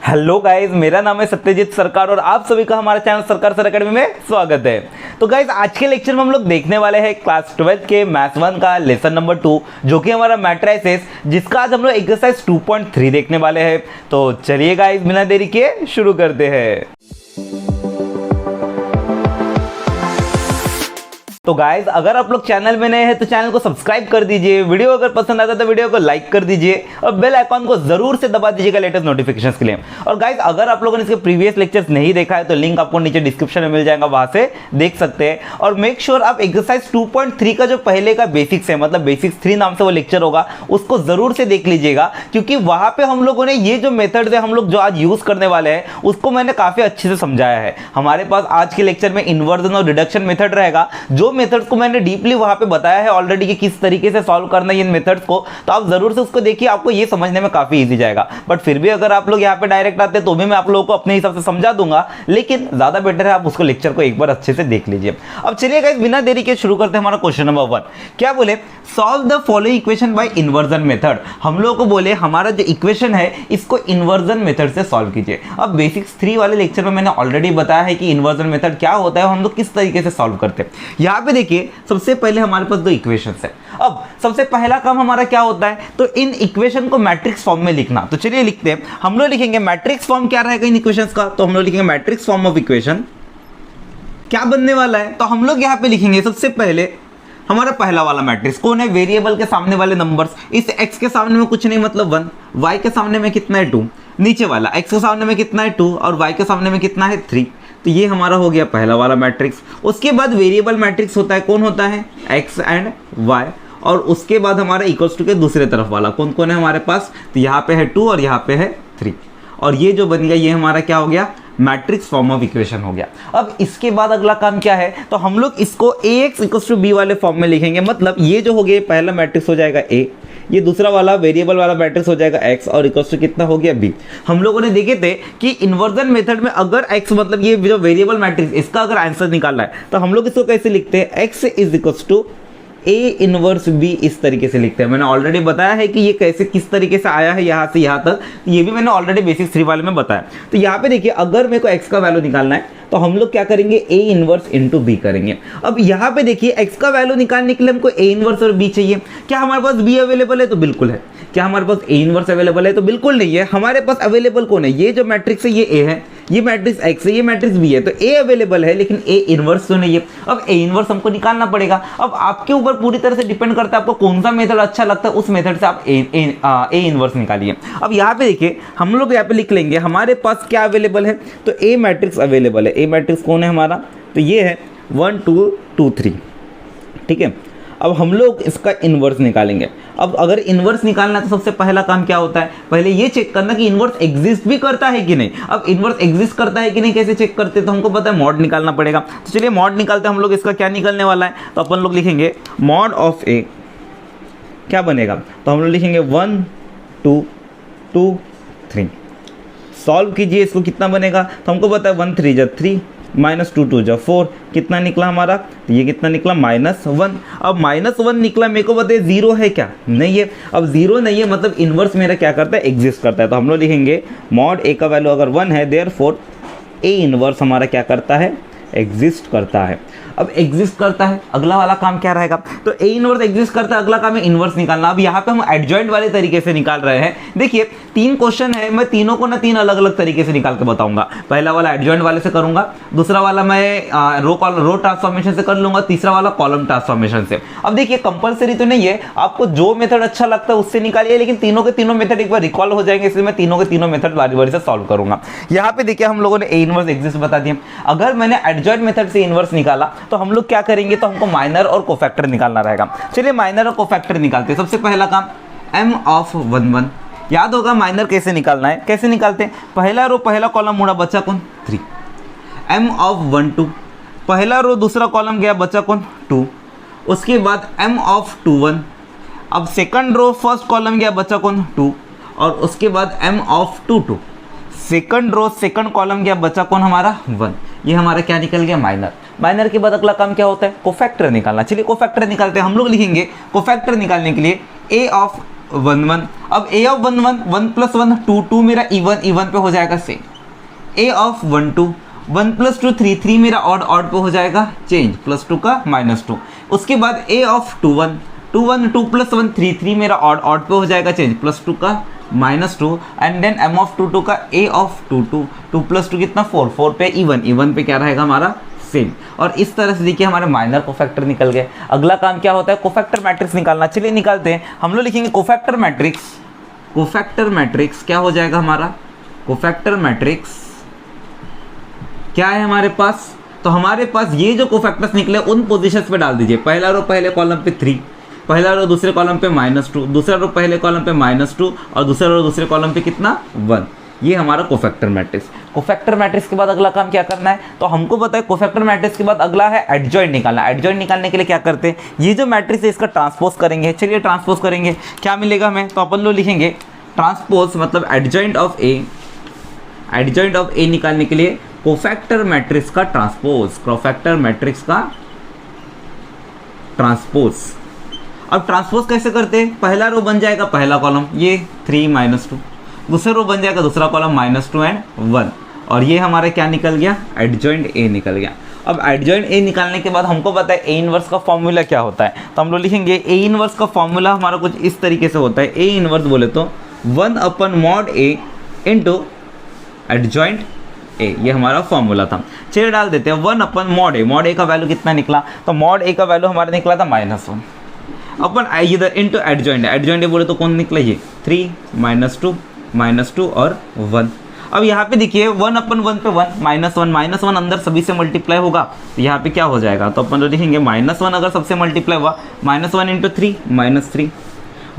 Hello guys, मेरा नाम है सत्यजीत सरकार और आप सभी का हमारे चैनल सरकार सर अकेडमी में स्वागत है। तो गाइज आज के लेक्चर में हम लोग देखने वाले हैं क्लास 12 के मैथ्स 1 का लेसन नंबर 2 जो कि हमारा मैट्रिसेस, जिसका आज हम लोग एक्सरसाइज 2.3 देखने वाले हैं। तो चलिए गाइज बिना देरी के शुरू करते हैं। तो गाइज अगर आप लोग चैनल में नए हैं तो चैनल को सब्सक्राइब कर दीजिए, वीडियो अगर पसंद आता है तो वीडियो को लाइक कर दीजिए और बेल आइकॉन को जरूर से दबा दीजिएगा लेटेस्ट नोटिफिकेशंस के लिए। और गाइज अगर आप लोगों ने इसके प्रीवियस लेक्चर्स नहीं देखा है तो लिंक आपको नीचे डिस्क्रिप्शन में मिल जाएगा, वहां से देख सकते हैं। और मेक श्योर आप एक्सरसाइज 2.3 का जो पहले का बेसिक्स है, मतलब बेसिक्स 3 नाम से वो लेक्चर होगा, उसको जरूर से देख लीजिएगा, क्योंकि वहां पे हम लोगों ने ये जो मेथड है हम लोग जो आज यूज करने वाले हैं उसको मैंने काफी अच्छे से समझाया है। हमारे पास आज के लेक्चर में इन्वर्जन और रिडक्शन मेथड रहेगा, जो मेथड्स को मैंने डीपली वहां पे बताया है ऑलरेडी कि किस तरीके से सॉल्व करना है इन मेथड्स को। तो आप जरूर से उसको देखिए, आपको ये समझने में काफी इजी जाएगा। बट फिर भी अगर आप लोग यहाँ पे डायरेक्ट आते तो भी मैं आप लोगों को अपने हिसाब से समझा दूंगा, लेकिन ज्यादा बेटर है आप उसको लेक्चर को एक बार अच्छे से देख लीजिए। अब चलिए गाइस बिना देरी के शुरू करते हैं हमारा क्वेश्चन नंबर 1। क्या बोले? Solve the following equation by inversion method. हम लोगों को बोले हमारा जो इक्वेशन है इसको इन्वर्जन मेथड से सॉल्व कीजिए। अब बेसिक्स 3 वाले लेक्चर में मैंने ऑलरेडी बताया है कि इन्वर्जन मेथड क्या होता है, हम लोग किस तरीके से सॉल्व करते हैं। यहाँ पे देखिए सबसे पहले हमारे पास दो इक्वेशंस है। अब सबसे पहला काम हमारा क्या होता है, तो इन इक्वेशन को मैट्रिक्स फॉर्म में लिखना। तो चलिए लिखते हैं। हम लोग लिखेंगे मैट्रिक्स फॉर्म क्या रहेगा इन इक्वेशंस का, तो हम लोग लिखेंगे मैट्रिक्स फॉर्म ऑफ इक्वेशन क्या बनने वाला है। तो हम लोग यहाँ पे लिखेंगे सबसे पहले हमारा पहला वाला मैट्रिक्स कौन है, वेरिएबल के सामने वाले नंबर्स। इस x के सामने में कुछ नहीं मतलब 1, y के सामने में कितना है 2, नीचे वाला x के सामने में कितना है 2 और y के सामने में कितना है 3। तो ये हमारा हो गया पहला वाला मैट्रिक्स। उसके बाद वेरिएबल मैट्रिक्स होता है, कौन होता है, x एंड y। और उसके बाद हमारा इक्वल्स टू के दूसरे तरफ वाला कौन कौन है हमारे पास, तो यहाँ पे है 2 और यहाँ पे है 3। और ये जो बन गया ये हमारा क्या हो गया, मैट्रिक्स फॉर्म ऑफ इक्वेशन हो गया। अब इसके बाद अगला काम क्या है, तो हम लोग इसको ax इक्वल्स टू b वाले फॉर्म में लिखेंगे। मतलब ये जो हो गया पहला मैट्रिक्स हो जाएगा a, ये दूसरा वाला वेरिएबल वाला मैट्रिक्स हो जाएगा x और इक्वल्स टू कितना हो गया b। हम लोगों ने देखे थे कि इन्वर्जन मेथड में अगर x मतलब ये जो वेरिएबल मैट्रिक्स इसका अगर आंसर निकालना है तो हम लोग इसको कैसे लिखते हैं, x is equals to a inverse b, इस तरीके से लिखते हैं। मैंने ऑलरेडी बताया है कि ये कैसे किस तरीके से आया है यहाँ से यहाँ तक, ये भी मैंने ऑलरेडी बेसिक 3 वाले में बताया। तो यहाँ पे देखिए अगर मेरे को x का वैल्यू निकालना है तो हम लोग क्या करेंगे, a इनवर्स इंटू b करेंगे। अब यहाँ पे देखिए x का वैल्यू निकालने के लिए हमको a इनवर्स और b चाहिए। क्या हमारे पास b अवेलेबल है, तो बिल्कुल है। क्या हमारे पास a इनवर्स अवेलेबल है, तो बिल्कुल नहीं है। हमारे पास अवेलेबल कौन है, ये जो मैट्रिक्स है ये a है, ये मैट्रिक्स x है, ये मैट्रिक्स b है। तो a अवेलेबल है लेकिन a इनवर्स तो नहीं है। अब a इनवर्स हमको निकालना पड़ेगा। अब आपके ऊपर पूरी तरह से डिपेंड करता है आपको कौन सा मेथड अच्छा लगता है, उस मेथड से आप a इनवर्स निकालिए। अब यहाँ पे देखिए हम लोग यहाँ पे लिख लेंगे हमारे पास क्या अवेलेबल है, तो a मैट्रिक्स अवेलेबल है। a मैट्रिक्स कौन है हमारा, तो ये है 1 2 2 3, ठीक है। अब हम लोग इसका इन्वर्स निकालेंगे। अब अगर इन्वर्स निकालना है तो सबसे पहला काम क्या होता है, पहले ये चेक करना कि इन्वर्स एग्जिस्ट भी करता है कि नहीं। अब इन्वर्स एग्जिस्ट करता है कि नहीं कैसे चेक करते, तो हमको पता है मॉड निकालना पड़ेगा। तो चलिए मॉड निकालते हैं हम लोग। इसका क्या निकलने वाला है, तो अपन लोग लिखेंगे मॉड ऑफ a क्या बनेगा, तो हम लोग लिखेंगे 1 2 2 3। सॉल्व कीजिए इसको, कितना बनेगा, तो हमको पता है 1 3 जा 3 माइनस 2 2 जा 4, कितना निकला हमारा, तो ये कितना निकला -1। अब -1 निकला, मेरे को बताइए 0 है क्या, नहीं है। अब 0 नहीं है मतलब इन्वर्स मेरा क्या करता है, एग्जिस्ट करता है। तो हम लोग लिखेंगे मॉड a का वैल्यू अगर 1 है, देयरफॉर a इन्वर्स हमारा क्या करता है, एग्जिस्ट करता है। अब एग्जिस्ट करता है, अगला वाला काम क्या रहेगा, तो a इनवर्स एग्जिस्ट करता है, अगला काम है इनवर्स निकालना। अब यहाँ पे हम एडजॉइंट वाले तरीके से निकाल रहे हैं। देखिए 3 क्वेश्चन है, मैं तीनों को ना 3 अलग अलग तरीके से निकाल के बताऊंगा। पहला वाला एडजॉइंट वाले से करूंगा, दूसरा वाला मैं रो ट्रांसफॉर्मेशन से कर लूंगा, तीसरा वाला कॉलम ट्रांसफॉर्मेशन से। अब देखिए कंपलसरी तो नहीं है, आपको जो मेथड अच्छा लगता है उससे निकालिए, लेकिन तीनों के तीनों मेथड एक बार रिकॉल हो जाएंगे, इसलिए मैं तीनों के तीनों मेथड बारी बारी से सॉल्व करूंगा। यहाँ पे देखिए हम लोगों ने a इनवर्स एग्जिस्ट बता दिया। अगर मैंने एडजॉइंट मेथड से इनवर्स निकाला तो हम लोग क्या करेंगे, तो हमको माइनर और कोफैक्टर निकालना रहेगा। चलिए माइनर और कोफैक्टर निकालते हैं। सबसे पहला काम m ऑफ 1 1, याद होगा माइनर कैसे निकालना है, कैसे निकालते हैं, पहला रो पहला कॉलम मुड़ा बचा कौन 3, m ऑफ 1 2, पहला रो दूसरा कॉलम गया बचा कौन 2, उसके बाद m ऑफ 2 1, अब सेकंड रो फर्स्ट कॉलम गया बचा कौन 2, और उसके बाद m of 2 2, second row second column गया बचा कौन हमारा 1। ये हमारा क्या निकल गया, माइनर। माइनर के बाद अगला काम क्या होता है, कोफैक्टर निकालना। चलिए कोफैक्टर निकालते हैं। हम लोग लिखेंगे कोफैक्टर निकालने के लिए a ऑफ 1 1। अब a ऑफ 1 1 1 प्लस 1 2 2 मेरा इवन पे हो जाएगा सेम। a ऑफ 1 2 1 प्लस 2 3 3 मेरा ऑड पे हो जाएगा चेंज, +2 का -2। उसके बाद a ऑफ 2 1 2 1 2 प्लस 1 3 3 मेरा ऑड पे हो जाएगा चेंज, +2 का -2। एंड देन m ऑफ 2 2 का a ऑफ 2 2 2 प्लस 2 कितना 4 4 पे इवन पे क्या रहेगा हमारा सेम। और इस तरह से देखिए हमारे माइनर कोफैक्टर निकल गए। अगला काम क्या होता है, कोफैक्टर मैट्रिक्स निकालना। चलिए निकालते हैं। हम लोग लिखेंगे कोफैक्टर मैट्रिक्स क्या हो जाएगा हमारा, कोफैक्टर मैट्रिक्स क्या है हमारे पास, तो हमारे पास ये जो कोफैक्टर्स निकले उन पोजीशंस पे डाल दीजिए। पहला रो पहले कॉलम पे 3, पहला रो दूसरे कॉलम पे -2, दूसरा रो पहले कॉलम पे -2 और दूसरा रो दूसरे कॉलम पे कितना 1। ये हमारा कोफैक्टर मैट्रिक्स। कोफैक्टर मैट्रिक्स के बाद अगला काम क्या करना है, तो हमको पता है कोफैक्टर मैट्रिक्स के बाद अगला है एडजॉइंट निकालना। एडजॉइंट निकालने के लिए क्या करते हैं, ये जो मैट्रिक्स है इसका ट्रांसपोज करेंगे। चलिए ट्रांसपोज करेंगे, क्या मिलेगा हमें, तो अपन लोग लिखेंगे ट्रांसपोज मतलब adjoint of A. Adjoint of A निकालने के लिए कोफैक्टर मैट्रिक्स का ट्रांसपोज, कोफैक्टर मैट्रिक्स का ट्रांसपोज। अब ट्रांसपोज कैसे करते हैं, पहला रो बन जाएगा पहला कॉलम ये 3 -2, दूसरा रो बन जाएगा दूसरा कॉलम -2 एंड 1, और ये हमारा क्या निकल गया, एडजॉइंट ए निकल गया। अब एडजॉइंट ए निकालने के बाद हमको पता है ए इनवर्स का फॉर्मूला क्या होता है, तो हम लोग लिखेंगे ए इनवर्स का फॉर्मूला हमारा कुछ इस तरीके से होता है। ए इनवर्स बोले तो 1/mod A into adjoint A, ये हमारा फॉर्मूला था। चलिए डाल देते हैं 1/mod A। mod A का वैल्यू कितना निकला, तो mod A का वैल्यू हमारा निकला था -1 अपन इधर इंटू एडजॉइंट ए बोले तो कौन निकला, ये 3 -2 और 1। अब यहाँ पे देखिए 1/1 पे 1 -1 अंदर सभी से मल्टीप्लाई होगा, तो यहाँ पे क्या हो जाएगा, तो अपन तो लिखेंगे -1 अगर सबसे मल्टीप्लाई हुआ -1 इंटू 3 -3,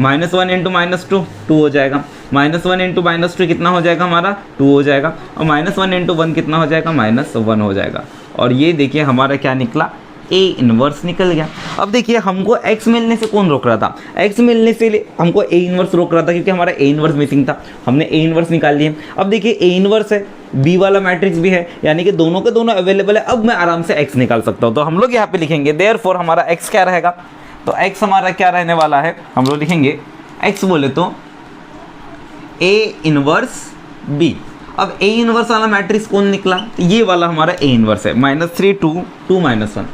-1 इंटू -2 2 हो जाएगा, -1 इंटू -2 कितना हो जाएगा हमारा 2 हो जाएगा, और -1 इंटू 1 कितना हो जाएगा -1 हो जाएगा। और ये देखिए हमारा क्या निकला, ए इनवर्स निकल गया। अब देखिए हमको x मिलने से कौन रोक रहा था, x मिलने से हमको ए इनवर्स रोक रहा था क्योंकि हमारा ए इनवर्स मिसिंग था, हमने ए इनवर्स निकाल लिए। अब देखिए ए इनवर्स है, बी वाला मैट्रिक्स भी है, यानी कि दोनों के दोनों अवेलेबल है। अब मैं आराम से x निकाल सकता हूँ, तो हम लोग यहाँ पे लिखेंगे देयरफॉर हमारा x क्या रहेगा, तो x हमारा क्या रहने वाला है, हम लोग लिखेंगे x बोले तो ए इनवर्स b। अब ए इनवर्स वाला मैट्रिक्स कौन निकला, तो ये वाला हमारा ए इनवर्स है, -3 2 2 -1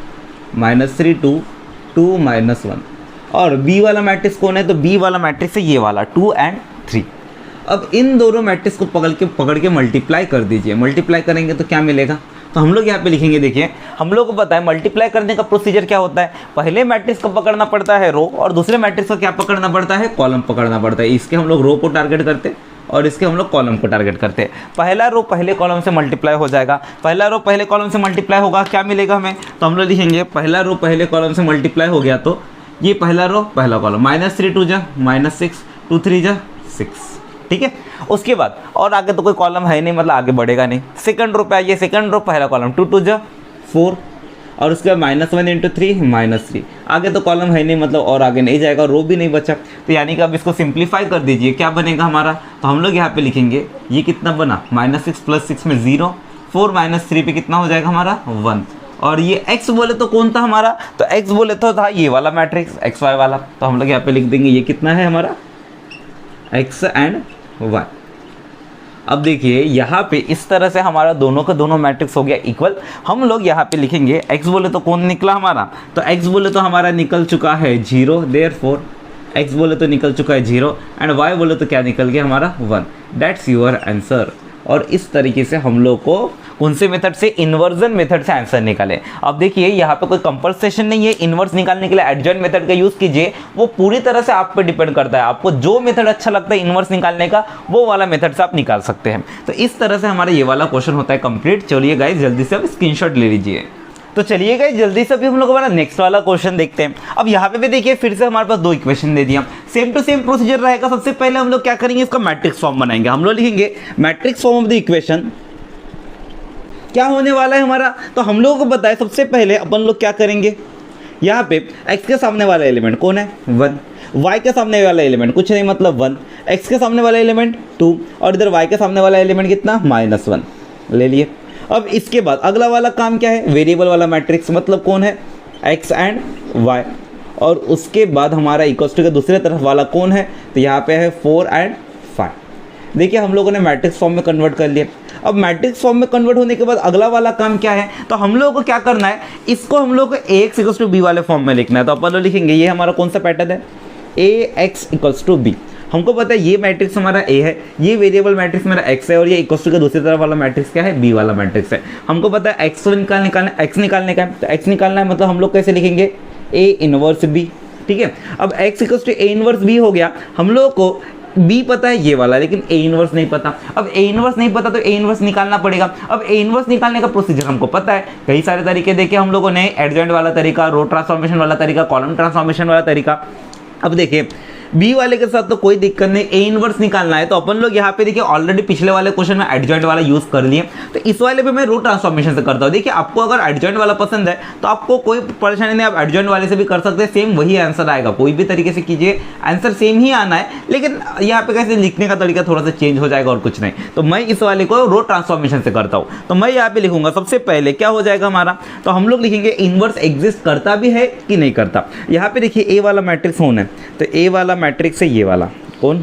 -3 2 2 -1। और बी वाला मैट्रिक्स कौन है, तो बी वाला मैट्रिक्स है ये वाला 2 और 3। अब इन दोनों मैट्रिक्स को पकड़ के मल्टीप्लाई कर दीजिए। मल्टीप्लाई करेंगे तो क्या मिलेगा, तो हम लोग यहाँ पे लिखेंगे, देखिए हम लोग को पता है मल्टीप्लाई करने का प्रोसीजर क्या होता है, पहले मैट्रिक्स को पकड़ना पड़ता है रो, और दूसरे मैट्रिक्स को क्या पकड़ना पड़ता है, कॉलम पकड़ना पड़ता है। इसके हम लोग रो को टारगेट करते हैं और इसके हम लोग कॉलम को टारगेट करते हैं। पहला रो पहले कॉलम से मल्टीप्लाई हो जाएगा, पहला रो पहले कॉलम से मल्टीप्लाई होगा, क्या मिलेगा हमें, तो हम लोग लिखेंगे पहला रो पहले कॉलम से मल्टीप्लाई हो गया तो ये पहला रो पहला कॉलम, -3 2 जा -6 2 3 जा 6, ठीक है। उसके बाद और आगे तो कोई कॉलम है नहीं, मतलब आगे बढ़ेगा नहीं। सेकंड रो पे आइए, सेकंड रो पहला कॉलम 2 2 जा 4, और उसके बाद -1 इंटू 3 -3, आगे तो कॉलम है नहीं, मतलब और आगे नहीं जाएगा, रो भी नहीं बचा। तो यानी कि अब इसको सिंप्लीफाई कर दीजिए, क्या बनेगा हमारा, तो हम लोग यहाँ पे लिखेंगे ये कितना बना, -6 + 6 में 0, 4 - 3 पे कितना हो जाएगा हमारा 1। और ये x बोले तो कौन था हमारा, तो x बोले तो था ये वाला मैट्रिक्स XY वाला, तो हम लोग यहाँ पे लिख देंगे ये कितना है हमारा x एंड y। अब देखिए यहाँ पे इस तरह से हमारा दोनों का दोनों मैट्रिक्स हो गया इक्वल। हम लोग यहाँ पे लिखेंगे x बोले तो कौन निकला हमारा, तो x बोले तो हमारा निकल चुका है 0, देयरफॉर x बोले तो निकल चुका है 0 एंड y बोले तो क्या निकल गया हमारा 1। That's your answer. और इस तरीके से हम लोग को कौन से मेथड से, इन्वर्जन मेथड से आंसर निकाले। अब देखिए यहाँ पे कोई कंपल्सेशन नहीं है, इन्वर्स निकालने के लिए एडजॉइंट मेथड का यूज़ कीजिए, वो पूरी तरह से आप पे डिपेंड करता है। आपको जो मेथड अच्छा लगता है इन्वर्स निकालने का, वो वाला मेथड से आप निकाल सकते हैं। तो इस तरह से हमारा ये वाला क्वेश्चन होता है कंप्लीट। चलिए गाइस जल्दी से आप स्क्रीनशॉट ले लीजिए। तो चलिए गाइस जल्दी से अभी हम लोग हमारा नेक्स्ट वाला क्वेश्चन देखते हैं। अब यहाँ पे भी देखिए फिर से हमारे पास 2 इक्वेशन दे दिया, सेम टू सेम प्रोसीजर रहेगा। सबसे पहले हम लोग क्या करेंगे, इसका मैट्रिक्स फॉर्म बनाएंगे। हम लोग लिखेंगे matrix form of the equation. क्या होने वाला है हमारा, तो हम लोगों को बताए सबसे पहले अपन लोग क्या करेंगे, यहाँ पे x के सामने वाला एलिमेंट कौन है 1, y के सामने वाला एलिमेंट कुछ नहीं मतलब 1, x के सामने वाला एलिमेंट 2, और इधर y के सामने वाला एलिमेंट कितना -1 ले लिए। अब इसके बाद अगला वाला काम क्या है, वेरिएबल वाला मैट्रिक्स, मतलब कौन है x एंड y, और उसके बाद हमारा इक्वल्स टू के दूसरे तरफ वाला कौन है, तो यहाँ पे है 4 एंड 5। देखिए हम लोगों ने मैट्रिक्स फॉर्म में कन्वर्ट कर लिया। अब मैट्रिक्स फॉर्म में कन्वर्ट होने के बाद अगला वाला काम क्या है, तो हम लोगों को क्या करना है, इसको हम लोग को ax इक्वल्स टू बी वाले फॉर्म में लिखना है। तो अपन लोग लिखेंगे, ये हमारा कौन सा पैटर्न है, ax इक्वल्स टू बी। हमको पता है ये मैट्रिक्स हमारा a है, ये वेरिएबल मैट्रिक्स मेरा x है, और ये इक्वल्स टू के दूसरी तरफ वाला मैट्रिक्स क्या है, b वाला मैट्रिक्स है। हमको पता है x को निकालने का है, तो x निकालना है, मतलब हम लोग कैसे लिखेंगे, a इनवर्स b। ठीक है, अब x equals to a inverse b हो गया। हम लोग को b पता है ये वाला, लेकिन a इनवर्स नहीं पता। अब a इनवर्स नहीं पता तो a इनवर्स निकालना पड़ेगा। अब a इनवर्स निकालने का प्रोसीजर हमको पता है, कई सारे तरीके देखे हम लोगों ने, एडजॉइंट वाला तरीका, रो ट्रांसफॉर्मेशन वाला तरीका, कॉलम ट्रांसफॉर्मेशन वाला तरीका। अब देखिए बी वाले के साथ तो कोई दिक्कत नहीं, ए इनवर्स निकालना है, तो अपन लोग यहाँ पे देखिए ऑलरेडी पिछले वाले क्वेश्चन में एडजॉइंट वाला यूज कर लिए, तो इस वाले पे मैं रो ट्रांसफॉर्मेशन से करता हूँ। देखिए आपको अगर एडजॉइंट वाला पसंद है तो आपको कोई परेशानी नहीं, आप एडजॉइंट वाले से भी कर सकते हैं, सेम वही आंसर आएगा, कोई भी तरीके से कीजिए आंसर सेम ही आना है, लेकिन यहाँ पे कैसे लिखने का तरीका थोड़ा सा चेंज हो जाएगा और कुछ नहीं। तो मैं इस वाले को रो ट्रांसफॉर्मेशन से करता हूँ। तो मैं यहाँ पे लिखूंगा, सबसे पहले क्या हो जाएगा हमारा, तो हम लोग लिखेंगे इनवर्स एग्जिस्ट करता भी है कि नहीं करता। यहाँ पे देखिए ए वाला मैट्रिक्स कौन है, तो ए वाला मैट्रिक्स है ये वाला कौन,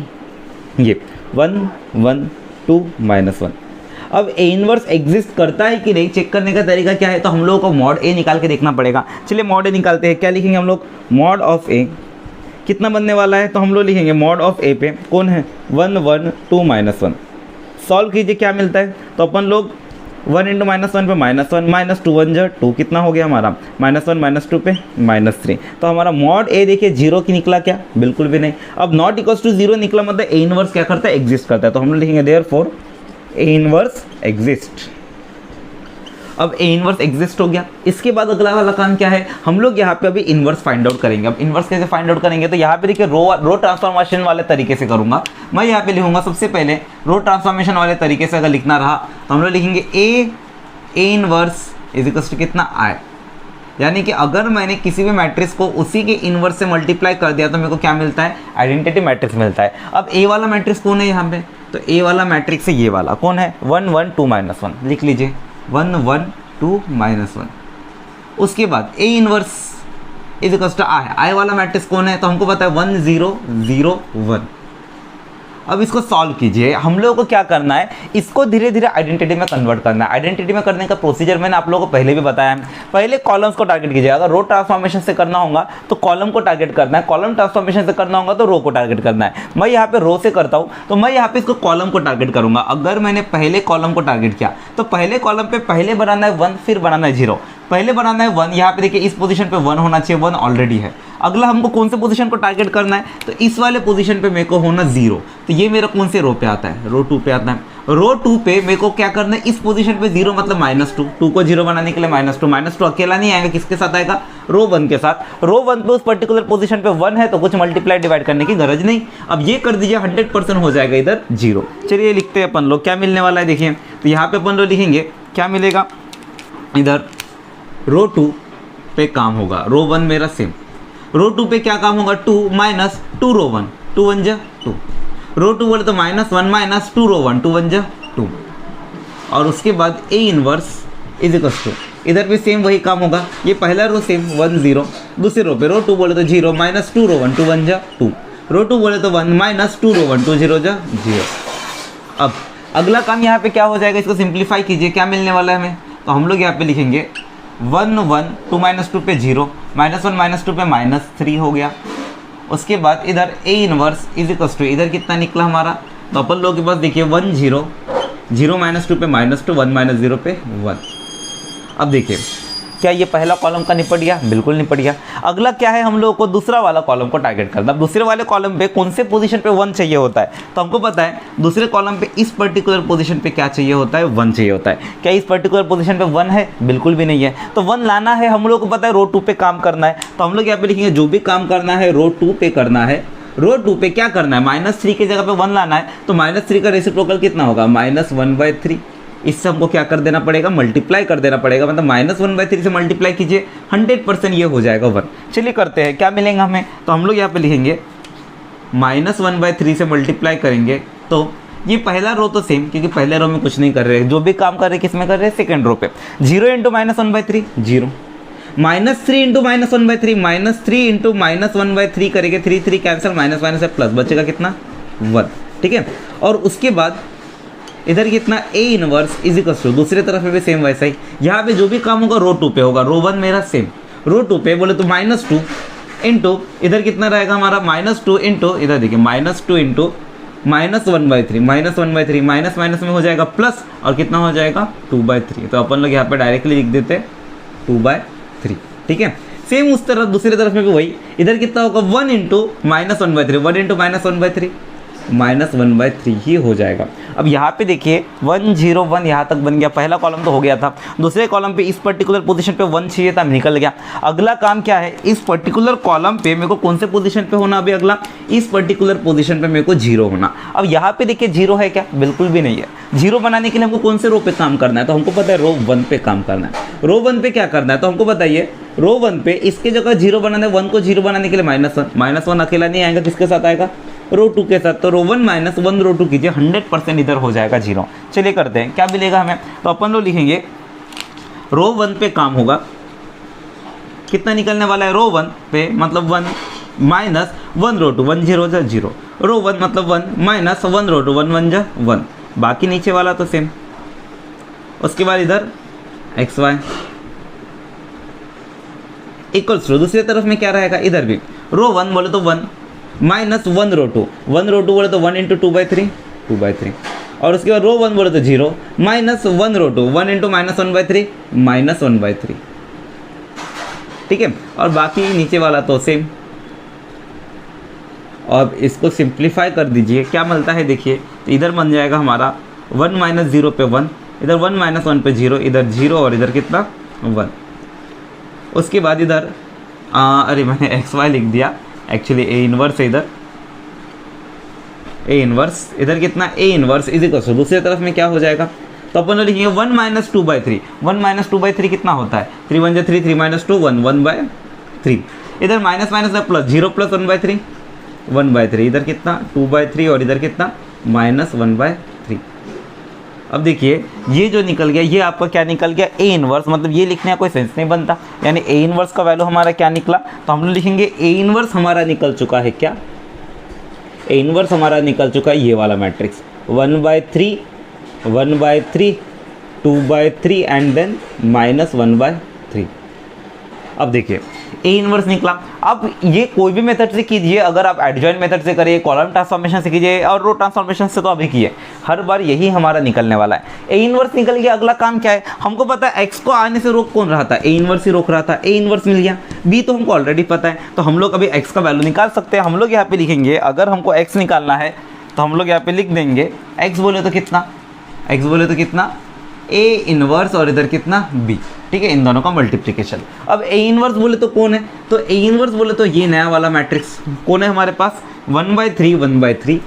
ये 1 1 2 -1। अब ए इनवर्स एग्जिस्ट करता है कि नहीं चेक करने का तरीका क्या है, तो हम लोगों को मॉड ए निकाल के देखना पड़ेगा। चलिए मॉड ए निकालते हैं। क्या लिखेंगे हम लोग, मॉड ऑफ ए कितना बनने वाला है, तो हम लोग लिखेंगे मॉड ऑफ ए पे कौन है 1 1 2 -1। सॉल्व कीजिए क्या मिलता है, तो अपन लोग 1 × -1 पे -1 -2 1 जा 2 कितना हो गया हमारा, -1 -2 पे -3। तो हमारा मॉड ए देखिए 0 की निकला क्या, बिल्कुल भी नहीं। अब नॉट इक्वल्स टू 0 निकला, मतलब ए इनवर्स क्या करता है, एग्जिस्ट करता है। तो हम लोग लिखेंगे देयरफॉर ए इनवर्स एग्जिस्ट। अब ए इनवर्स एग्जिस्ट हो गया। इसके बाद अगला वाला काम क्या है, हम लोग यहाँ पे अभी इनवर्स फाइंड आउट करेंगे। अब इनवर्स कैसे फाइंड आउट करेंगे, तो यहाँ पे देखिए रो ट्रांसफॉर्मेशन वाले तरीके से करूंगा मैं। यहाँ पे लिखूंगा सबसे पहले रो ट्रांसफॉर्मेशन वाले तरीके से अगर लिखना रहा तो हम लोग लिखेंगे A inverse is equal to कितना आई, यानी कि अगर मैंने किसी भी मैट्रिक्स को उसी के इनवर्स से मल्टीप्लाई कर दिया तो मेरे को क्या मिलता है, आइडेंटिटी मैट्रिक्स मिलता है। अब ए वाला मैट्रिक्स कौन है यहाँ पे, तो ए वाला मैट्रिक्स है ये वाला कौन है 1 1 2 -1। लिख लीजिए 1 1 2 -1। उसके बाद A inverse is equal to I वाला मैट्रिक्स कौन है, तो हमको पता है 1 0 0 1। अब इसको सॉल्व कीजिए। हम लोगों को क्या करना है, इसको धीरे धीरे आइडेंटिटी में कन्वर्ट करना है। आइडेंटिटी में करने का प्रोसीजर मैंने आप लोगों को पहले भी बताया है। पहले कॉलम्स को टारगेट कीजिए। अगर रो ट्रांसफॉर्मेशन से करना होगा तो कॉलम को टारगेट करना है, कॉलम ट्रांसफॉर्मेशन से करना होगा तो रो को टारगेट करना है। मैं यहाँ पे रो से करता हूँ तो मैं यहाँ पे इसको कॉलम को टारगेट करूंगा। अगर मैंने पहले कॉलम को टारगेट किया तो पहले कॉलम पे पहले बनाना है 1, फिर बनाना है 0। पहले बनाना है 1, यहाँ पे देखिए इस पोजीशन पे 1 होना चाहिए, 1 ऑलरेडी है। अगला हमको कौन से पोजीशन को टारगेट करना है, तो इस वाले पोजीशन पे मेरे को होना 0। तो ये मेरा कौन से रो पे आता है, रो 2 पे आता है। रो 2 पे मेरे को क्या करना है, इस पोजीशन पे 0 मतलब -2, 2 को 0 बनाने के लिए -2 अकेला नहीं आएगा, किसके साथ आएगा, रो 1 के साथ। रो 1 पे उस पर्टिकुलर पोजीशन पे 1 है तो कुछ मल्टीप्लाई डिवाइड करने की गरज नहीं। अब ये कर दीजिए 100% हो जाएगा इधर 0। चलिए लिखते हैं अपन लोग क्या मिलने वाला है, देखिए तो यहाँ पे अपन लोग लिखेंगे क्या मिलेगा, इधर रो 2 पे काम होगा, रो 1 मेरा सेम, रो 2 पे क्या काम होगा 2 -2 रो 1, 2 1 जा 2। रो 2 बोले तो -1 -2 रो 1, 2 1 जा 2। और उसके बाद A inverse is equal to, इधर भी सेम वही काम होगा। ये पहला रो सेम 1 0, दूसरे रो पे रो 2 बोले तो 0 -2 रो 1, 2 1 जा 2। रो 2 बोले तो 1 -2 रो 1, 2 0 जा 0। अब अगला काम यहाँ पे क्या हो जाएगा, इसको सिंप्लीफाई कीजिए, क्या मिलने वाला है हमें, तो हम लोग यहाँ पे लिखेंगे 1 1 2 -2 पे 0, -1 -2 पे -3 हो गया। उसके बाद इधर A inverse is equal to, इधर कितना निकला हमारा, तो अपन लोग के पास देखिए 1 0 0 -2 पे -2, 1 -0 पे 1। अब देखिए क्या ये पहला कॉलम का निपट गया, बिल्कुल निपट गया। अगला क्या है, हम लोगों को दूसरा वाला कॉलम को टारगेट करना। अब दूसरे वाले कॉलम पे कौन से पोजीशन पे 1 चाहिए होता है, तो हमको पता है दूसरे कॉलम पे इस पर्टिकुलर पोजीशन पे क्या चाहिए होता है, 1 चाहिए होता है। क्या इस पर्टिकुलर पोजीशन पे 1 है, बिल्कुल भी नहीं है। तो 1 लाना है, हम लोग को पता है रो 2 पे काम करना है, तो हम लोग यहाँ पे लिखेंगे जो भी काम करना है रो 2 पे करना है। रो 2 पे क्या करना है, -3 की जगह पे 1 लाना है, तो -3 का रेसिप्रोकल कितना होगा, -1/3। इससे हमको क्या कर देना पड़ेगा, मल्टीप्लाई कर देना पड़ेगा, मतलब -1/3 से मल्टीप्लाई कीजिए, 100% ये हो जाएगा 1। चलिए करते हैं, क्या मिलेगा हमें, तो हम लोग यहाँ पे लिखेंगे -1/3 से मल्टीप्लाई करेंगे तो ये पहला रो तो सेम, क्योंकि पहले रो में कुछ नहीं कर रहे हैं, जो भी काम कर रहे हैं किस में कर रहे हैं, सेकंड रो पे। 0 × -1/3 0, -3 इंटू -1/3, -3 इंटू -1/3 करेंगे, 3 3 कैंसिल, माइनस माइनस है प्लस, बचेगा कितना 1, ठीक है। और उसके बाद इधर कितना A inverse is equal to, दूसरी तरफ में भी सेम वैसा ही, यहाँ पे जो भी काम होगा रो 2 पे होगा, रो 1 मेरा सेम, रो 2 पे बोले तो -2 इंटू इधर कितना रहेगा हमारा -2 इंटू इधर देखिए -2 इंटू -1/3, -1/3 माइनस माइनस में हो जाएगा प्लस, और कितना हो जाएगा 2/3। तो अपन लोग यहाँ पे डायरेक्टली लिख देते हैं 2/3, ठीक है। सेम उस तरफ दूसरी तरफ में भी वही, इधर कितना होगा 1 इंटू -1/3, 1 इंटू -1/3 -1/3 ही हो जाएगा। अब यहाँ पे देखिए 1 0 1 यहाँ तक बन गया, पहला कॉलम तो हो गया था, दूसरे कॉलम पे इस पर्टिकुलर पोजीशन पे 1 चाहिए था, निकल गया। अगला काम क्या है, इस पर्टिकुलर कॉलम पे मेरे को कौन से पोजीशन पे होना, अभी अगला इस पर्टिकुलर पोजीशन पे मेरे को 0 होना। अब यहाँ पे देखिए 0 है क्या, बिल्कुल भी नहीं है। 0 बनाने के लिए हमको कौन से रो पे काम करना है, तो हमको पता है रो 1 पे काम करना है। रो 1 पे क्या करना है, तो हमको बताइए रो 1 पे इसके जगह 0 बनाना है, 1 को 0 बनाने के लिए -1 अकेला नहीं आएगा, किसके साथ आएगा रो 2 के साथ, तो रो 1 -1 रो 2 कीजिए, 100% इधर हो जाएगा 0। चलिए करते हैं, क्या मिलेगा हमें, तो अपन लोग लिखेंगे रो 1 पे काम होगा, कितना निकलने वाला है रो 1 पे, मतलब 1 -1 रो 2, 1 0 जा 0, रो 1 मतलब 1 -1 रो 2, 1 1 जा 1, बाकी नीचे वाला तो सेम। उसके बाद इधर XY इक्वल्स टू, दूसरी तरफ में क्या रहेगा, इधर भी रो 1 बोले तो 1 -1 रो 2, 1 रो 2 बोले तो 1 इंटू 2/3, 2/3, और उसके बाद रो 1 बोले तो 0 -1 रो 2, 1 इंटू -1/3 -1/3, ठीक है। और बाकी नीचे वाला तो सेम। और इसको सिंप्लीफाई कर दीजिए, क्या मिलता है देखिए, तो इधर बन जाएगा हमारा 1 -0 पे 1, इधर 1 -1 पे 0, इधर 0 और इधर कितना 1। उसके बाद इधर अरे मैंने XY लिख दिया, एक्चुअली A इनवर्स है इधर, A इनवर्स इधर कितना A inverse is equal to, दूसरी तरफ में क्या हो जाएगा, तो अपन लोग लिखेंगे 1 -2/3, 1 -2/3 कितना होता है, 3 1 जा 3, 3 -2 1, 1/3, इधर माइनस माइनस है प्लस, 0 + 1/3, 1/3, इधर कितना 2/3 और इधर कितना -1/3। अब देखिए ये जो निकल गया, ये आपका क्या निकल गया A इनवर्स, मतलब ये लिखने का कोई सेंस नहीं बनता, यानी A इनवर्स का वैल्यू हमारा क्या निकला, तो हम लोग लिखेंगे A इनवर्स हमारा निकल चुका है क्या, A इनवर्स हमारा निकल चुका है ये वाला मैट्रिक्स 1/3 1/3 2/3 एंड देन -1/3। अब देखिए A इनवर्स निकला। अब ये कोई भी मेथड से कीजिए, अगर आप एडजॉइंट मेथड से करिए, कॉलम ट्रांसफॉर्मेशन से कीजिए, और रो ट्रांसफॉर्मेशन से तो अभी किए, हर बार यही हमारा निकलने वाला है। A इनवर्स निकल गया, अगला काम क्या है, हमको पता है x को आने से रोक कौन रहा था, A इनवर्स ही रोक रहा था, A इनवर्स मिल गया। B तो हमको ऑलरेडी पता है, तो हम लोग अभी x का वैल्यू निकाल सकते हैं। हम लोग यहाँ पे लिखेंगे, अगर हमको x निकालना है तो हम लोग यहाँ पे लिख देंगे x बोले तो कितना, x बोले तो कितना A इनवर्स और इधर कितना B, ठीक है, इन दोनों का मल्टीप्लिकेशन। अब A इनवर्स बोले तो कौन है, तो A इनवर्स बोले तो ये नया वाला मैट्रिक्स कौन है हमारे पास, 1/3 1/3,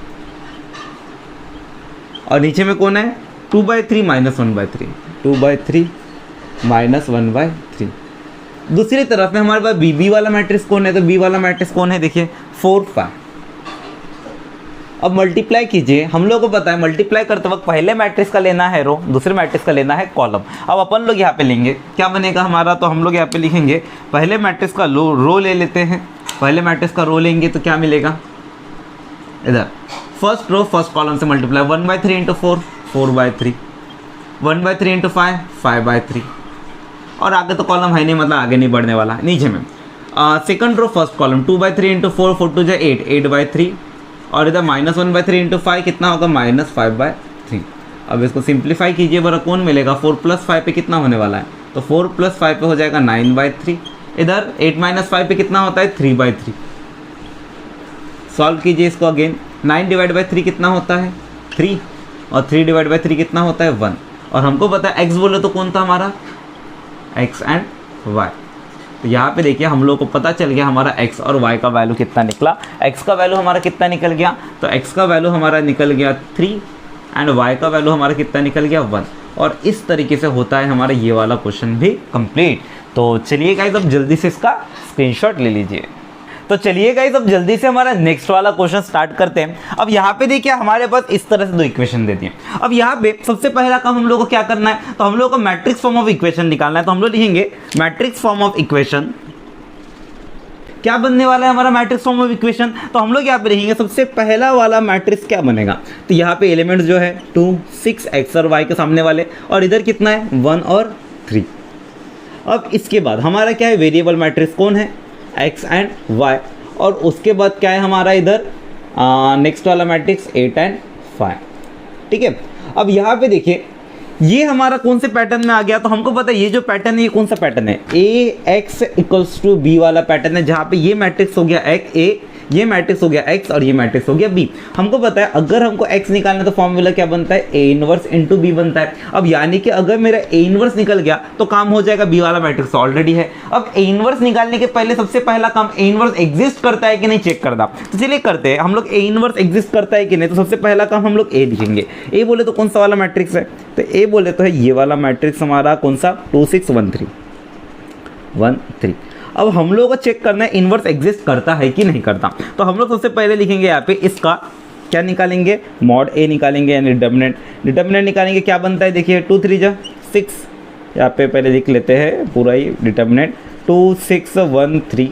और नीचे में कौन है 2/3 -1/3, 2/3 -1/3। दूसरी तरफ में हमारे पास B वाला मैट्रिक्स कौन है, तो B वाला मैट्रिक्स कौन है देखिए 4 5। अब मल्टीप्लाई कीजिए, हम लोग को पता है मल्टीप्लाई करते वक्त पहले मैट्रिक्स का लेना है रो, दूसरे मैट्रिक्स का लेना है कॉलम। अब अपन लोग यहाँ पे लेंगे, क्या बनेगा हमारा, तो हम लोग यहाँ पे लिखेंगे पहले मैट्रिक्स का रो ले लेते हैं, पहले मैट्रिक्स का रो लेंगे तो क्या मिलेगा, इधर फर्स्ट रो फर्स्ट कॉलम से मल्टीप्लाई 1/3 × 4 4/3, 1/3 × 5 5/3, और आगे तो कॉलम है नहीं, मतलब आगे नहीं बढ़ने वाला। नीचे में सेकंड रो फर्स्ट कॉलम 2/3 × 4 4 2 8 8/3, और इधर -1/3 × 5 कितना होगा -5/3। अब इसको सिंप्लीफाई कीजिए, बड़ा कौन मिलेगा, 4 + 5 पे कितना होने वाला है, तो 4 + 5 पे हो जाएगा 9/3, इधर 8 - 5 पे कितना होता है 3/3। सॉल्व कीजिए इसको अगेन, 9 / 3 कितना होता है 3, और 3 / 3 कितना होता है 1, और हमको पता है x बोले तो कौन था हमारा x एंड y। तो यहाँ पे देखिए हम लोग को पता चल गया हमारा x और y का वैल्यू कितना निकला। x का वैल्यू हमारा कितना निकल गया, तो x का वैल्यू हमारा निकल गया 3 एंड y का वैल्यू हमारा कितना निकल गया 1। और इस तरीके से होता है हमारा ये वाला क्वेश्चन भी कंप्लीट। तो चलिए गाइस अब जल्दी से इसका स्क्रीनशॉट ले लीजिए। तो चलिए गाइस अब जल्दी से हमारा नेक्स्ट वाला क्वेश्चन स्टार्ट करते हैं। अब यहाँ पे देखिए हमारे पास इस तरह से दो इक्वेशन देती हैं। अब यहाँ पे सबसे पहला काम हम लोग को क्या करना है, तो हम लोग को मैट्रिक्स फॉर्म ऑफ इक्वेशन निकालना है। तो हम लोग लिखेंगे मैट्रिक्स फॉर्म ऑफ इक्वेशन। क्या बनने वाला है हमारा मैट्रिक्स फॉर्म ऑफ इक्वेशन, तो हम लोग यहाँ पे लिखेंगे सबसे पहला वाला मैट्रिक्स क्या बनेगा। तो यहाँ पे एलिमेंट्स जो है 2 6 x और y के सामने वाले, और इधर कितना है 1 और 3। अब इसके बाद हमारा क्या है, वेरिएबल मैट्रिक्स कौन है, x एंड y, और उसके बाद क्या है हमारा इधर नेक्स्ट वाला मैट्रिक्स 8 एंड 5। ठीक है, अब यहाँ पे देखिए ये हमारा कौन से पैटर्न में आ गया, तो हमको पता है ये जो पैटर्न है ये कौन सा पैटर्न है, ax = b वाला पैटर्न है, जहाँ पे ये मैट्रिक्स हो गया a, ये मैट्रिक्स हो गया x और ये मैट्रिक्स हो गया b। हमको पता है अगर हमको x निकालना है तो फॉर्मूला क्या बनता है, a इनवर्स × b बनता है। अब यानी कि अगर मेरा a इनवर्स निकल गया तो काम हो जाएगा, b वाला मैट्रिक्स ऑलरेडी है। अब a इनवर्स निकालने के पहले सबसे पहला काम a इनवर्स एग्जिस्ट करता है कि नहीं चेक करना। तो चलिए करते हैं हम लोग, a इनवर्स एग्जिस्ट करता है कि नहीं, तो सबसे पहला काम हम लोग a लिखेंगे। a बोले तो कौन सा वाला मैट्रिक्स है, तो a बोले तो है ये वाला मैट्रिक्स हमारा कौन सा 2 6 1 3 1 3। अब हम लोग को चेक करना है इनवर्स एग्जिस्ट करता है कि नहीं करता। तो हम लोग सबसे पहले लिखेंगे यहाँ पे इसका क्या निकालेंगे, मॉड a निकालेंगे, यानी डिटर्मिनेंट निकालेंगे। क्या बनता है देखिए 2 3 जा 6, यहाँ पे पहले लिख लेते हैं पूरा ही डिटर्मिनेंट 2 6 1 3।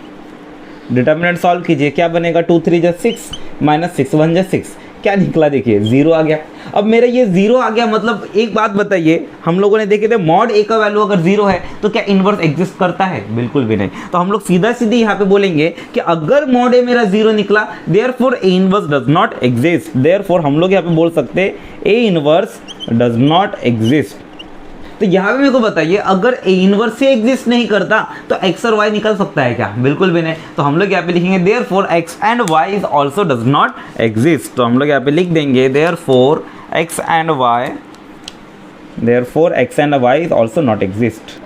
डिटर्मिनेंट सॉल्व कीजिए, क्या बनेगा 2 3 जा 6 -6 1 जा 6, क्या निकला देखिए 0 आ गया। अब मेरा ये 0 आ गया, मतलब एक बात बताइए, हम लोगों ने देखे थे मॉड a का वैल्यू अगर 0 है तो क्या इनवर्स एग्जिस्ट करता है, बिल्कुल भी नहीं। तो हम लोग सीधा सीधी यहाँ पे बोलेंगे कि अगर मॉड a मेरा 0 निकला therefore a inverse does not exist. Therefore हम लोग यहाँ पे बोल सकते हैं a inverse does not exist. तो यहाँ पे मेरे को बताइए अगर a इनवर्स से एग्जिस्ट नहीं करता तो x और y निकल सकता है क्या, बिल्कुल भी नहीं। तो हम लोग यहाँ पे लिखेंगे therefore x and y is also does not exist. तो हम लोग यहाँ पे लिख देंगे therefore x and y is also not exist.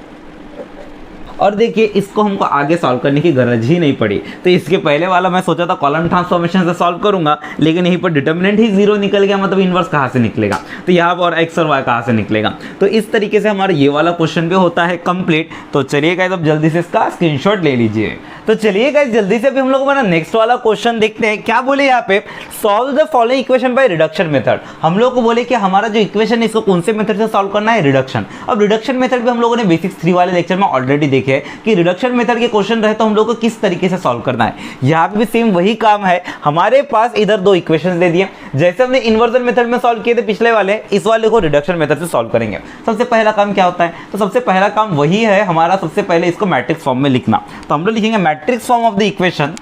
और देखिए इसको हमको आगे सॉल्व करने की गरज ही नहीं पड़ी। तो इसके पहले वाला मैं सोचा था कॉलम ट्रांसफॉर्मेशन से सॉल्व करूंगा, लेकिन यहीं पर डिटर्मिनेंट ही 0 निकल गया, मतलब इनवर्स कहाँ से निकलेगा, तो यहाँ पर x और y कहाँ से निकलेगा। तो इस तरीके से हमारा ये वाला क्वेश्चन भी होता है कंप्लीट। तो चलिए गाइस अब जल्दी से इसका स्क्रीनशॉट ले लीजिए। तो चलिए गाइस जल्दी से अभी हम लोग हमारा नेक्स्ट वाला क्वेश्चन देखते हैं। क्या बोले यहाँ पे, solve the following equation by reduction method. हम लोग को बोले कि हमारा जो इक्वेशन है इसको कौन से मेथड से सॉल्व करना है, रिडक्शन। अब रिडक्शन मेथड भी हम लोगों ने बेसिक्स 3 वाले लेक्चर में ऑलरेडी देखे है कि रिडक्शन मेथड के क्वेश्चन रहे तो हम लोग को किस तरीके से सॉल्व करना है। यहाँ पे भी सेम वही काम है, हमारे पास इधर दो इक्वेशन दे दिए, जैसे हमने इन्वर्जन मेथड में सॉल्व किए थे पिछले वाले, इस वाले को रिडक्शन मेथड से सॉल्व करेंगे। सबसे पहला काम क्या होता है, तो सबसे पहला काम वही है हमारा, सबसे पहले इसको मैट्रिक्स फॉर्म में लिखना। तो हम लोग लिखेंगे matrix form of the equation.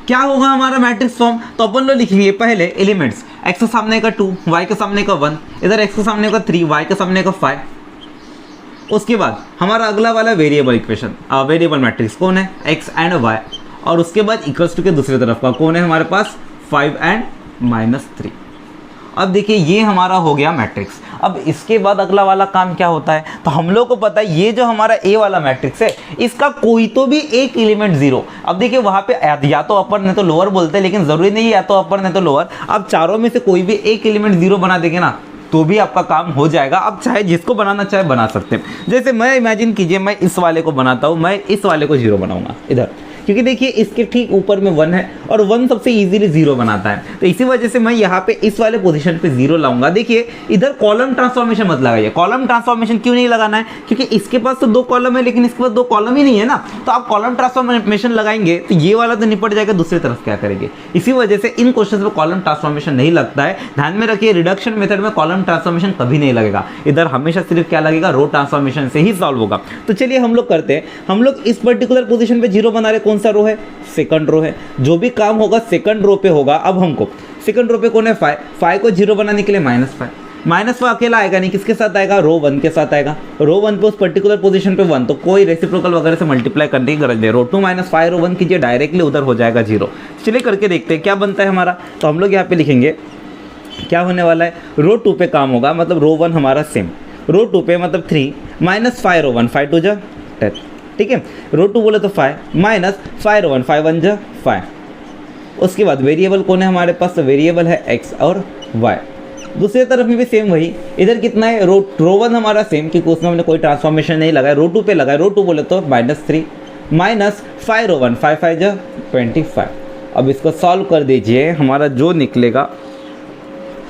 क्या होगा हमारा मैट्रिक्स फॉर्म, तो अपन लोग लिखेंगे पहले एलिमेंट्स, x के सामने का 2, y के सामने का 1, इधर x के सामने का 3, y के सामने का 5। उसके बाद हमारा अगला वाला वेरिएबल इक्वेशन, वेरिएबल मैट्रिक्स कौन है, x एंड y, और उसके बाद इक्वल्स टू के दूसरी तरफ का कौन है हमारे पास 5 एंड -3। अब देखिए ये हमारा हो गया मैट्रिक्स। अब इसके बाद अगला वाला काम क्या होता है, तो हम लोग को पता है ये जो हमारा ए वाला मैट्रिक्स है इसका कोई तो भी एक एलिमेंट 0। अब देखिए वहाँ पे या तो अपर नहीं तो लोअर बोलते हैं, लेकिन ज़रूरी नहीं है या तो अपर नहीं तो लोअर, आप चारों में से कोई भी एक एलिमेंट 0 बना देंगे ना तो भी आपका काम हो जाएगा। आप चाहे जिसको बनाना चाहे बना सकते हैं। जैसे मैं इमेजिन कीजिए मैं इस वाले को बनाता हूँ, मैं इस वाले को 0 बनाऊंगा इधर, क्योंकि देखिए इसके ठीक ऊपर में 1 है और 1 सबसे इजीली 0 बनाता है, तो इसी वजह से मैं यहाँ पे इस वाले पोजीशन पे 0 लाऊंगा। देखिए इधर कॉलम ट्रांसफॉर्मेशन मत लगाइए। कॉलम ट्रांसफॉर्मेशन क्यों नहीं लगाना है, क्योंकि इसके पास तो 2 कॉलम है लेकिन इसके पास 2 कॉलम ही नहीं है ना, तो आप कॉलम ट्रांसफॉर्मेशन लगाएंगे तो ये वाला तो निपट जाएगा, दूसरी तरफ क्या करेंगे। इसी वजह से इन क्वेश्चन में कॉलम ट्रांसफॉर्मेशन नहीं लगता है। ध्यान में रखिए रिडक्शन मेथड में कॉलम ट्रांसफॉर्मेशन कभी नहीं लगेगा, इधर हमेशा सिर्फ क्या लगेगा, रो ट्रांसफॉर्मेशन से ही सॉल्व होगा। तो चलिए हम लोग करते हैं, हम लोग इस पर्टिकुलर पोजीशन पे 0 बना रहे, कौन सा रो है, सेकंड रो है। जो भी काम होगा सेकंड रो पे होगा। अब हमको सेकंड रो पे कौन है 5 को 0 बनाने के लिए -5 अकेला आएगा नहीं, किसके साथ आएगा, रो 1 के साथ आएगा। रो 1 पे उस पर्टिकुलर पोजीशन पे 1, तो कोई रेसिप्रोकल वगैरह से मल्टीप्लाई करने की गरज नहीं। रो 2 -5 रो 1 कीजिए, डायरेक्टली उधर हो जाएगा 0। चलिए करके देखते हैं क्या बनता है हमारा। तो हम लोग यहाँ पे लिखेंगे क्या होने वाला है, रो 2 पे काम होगा, मतलब रो 1 हमारा सेम, रो 2 पे मतलब 3 -5 रो 1, 5 2 जा 10, ठीक है। रो 2 बोले तो 5 -5 रो 1, 5 1 जा 5। उसके बाद वेरिएबल कौन है हमारे पास, तो वेरिएबल है x और y। दूसरी तरफ में भी सेम वही, इधर कितना है, रो 1 हमारा सेम, क्योंकि उसमें हमने कोई ट्रांसफॉर्मेशन नहीं लगाया, रो 2 पे लगाया, रो 2 बोले तो -3 माइनस 5 रो 1, 5 5 जा 25। अब इसको सॉल्व कर दीजिए, हमारा जो निकलेगा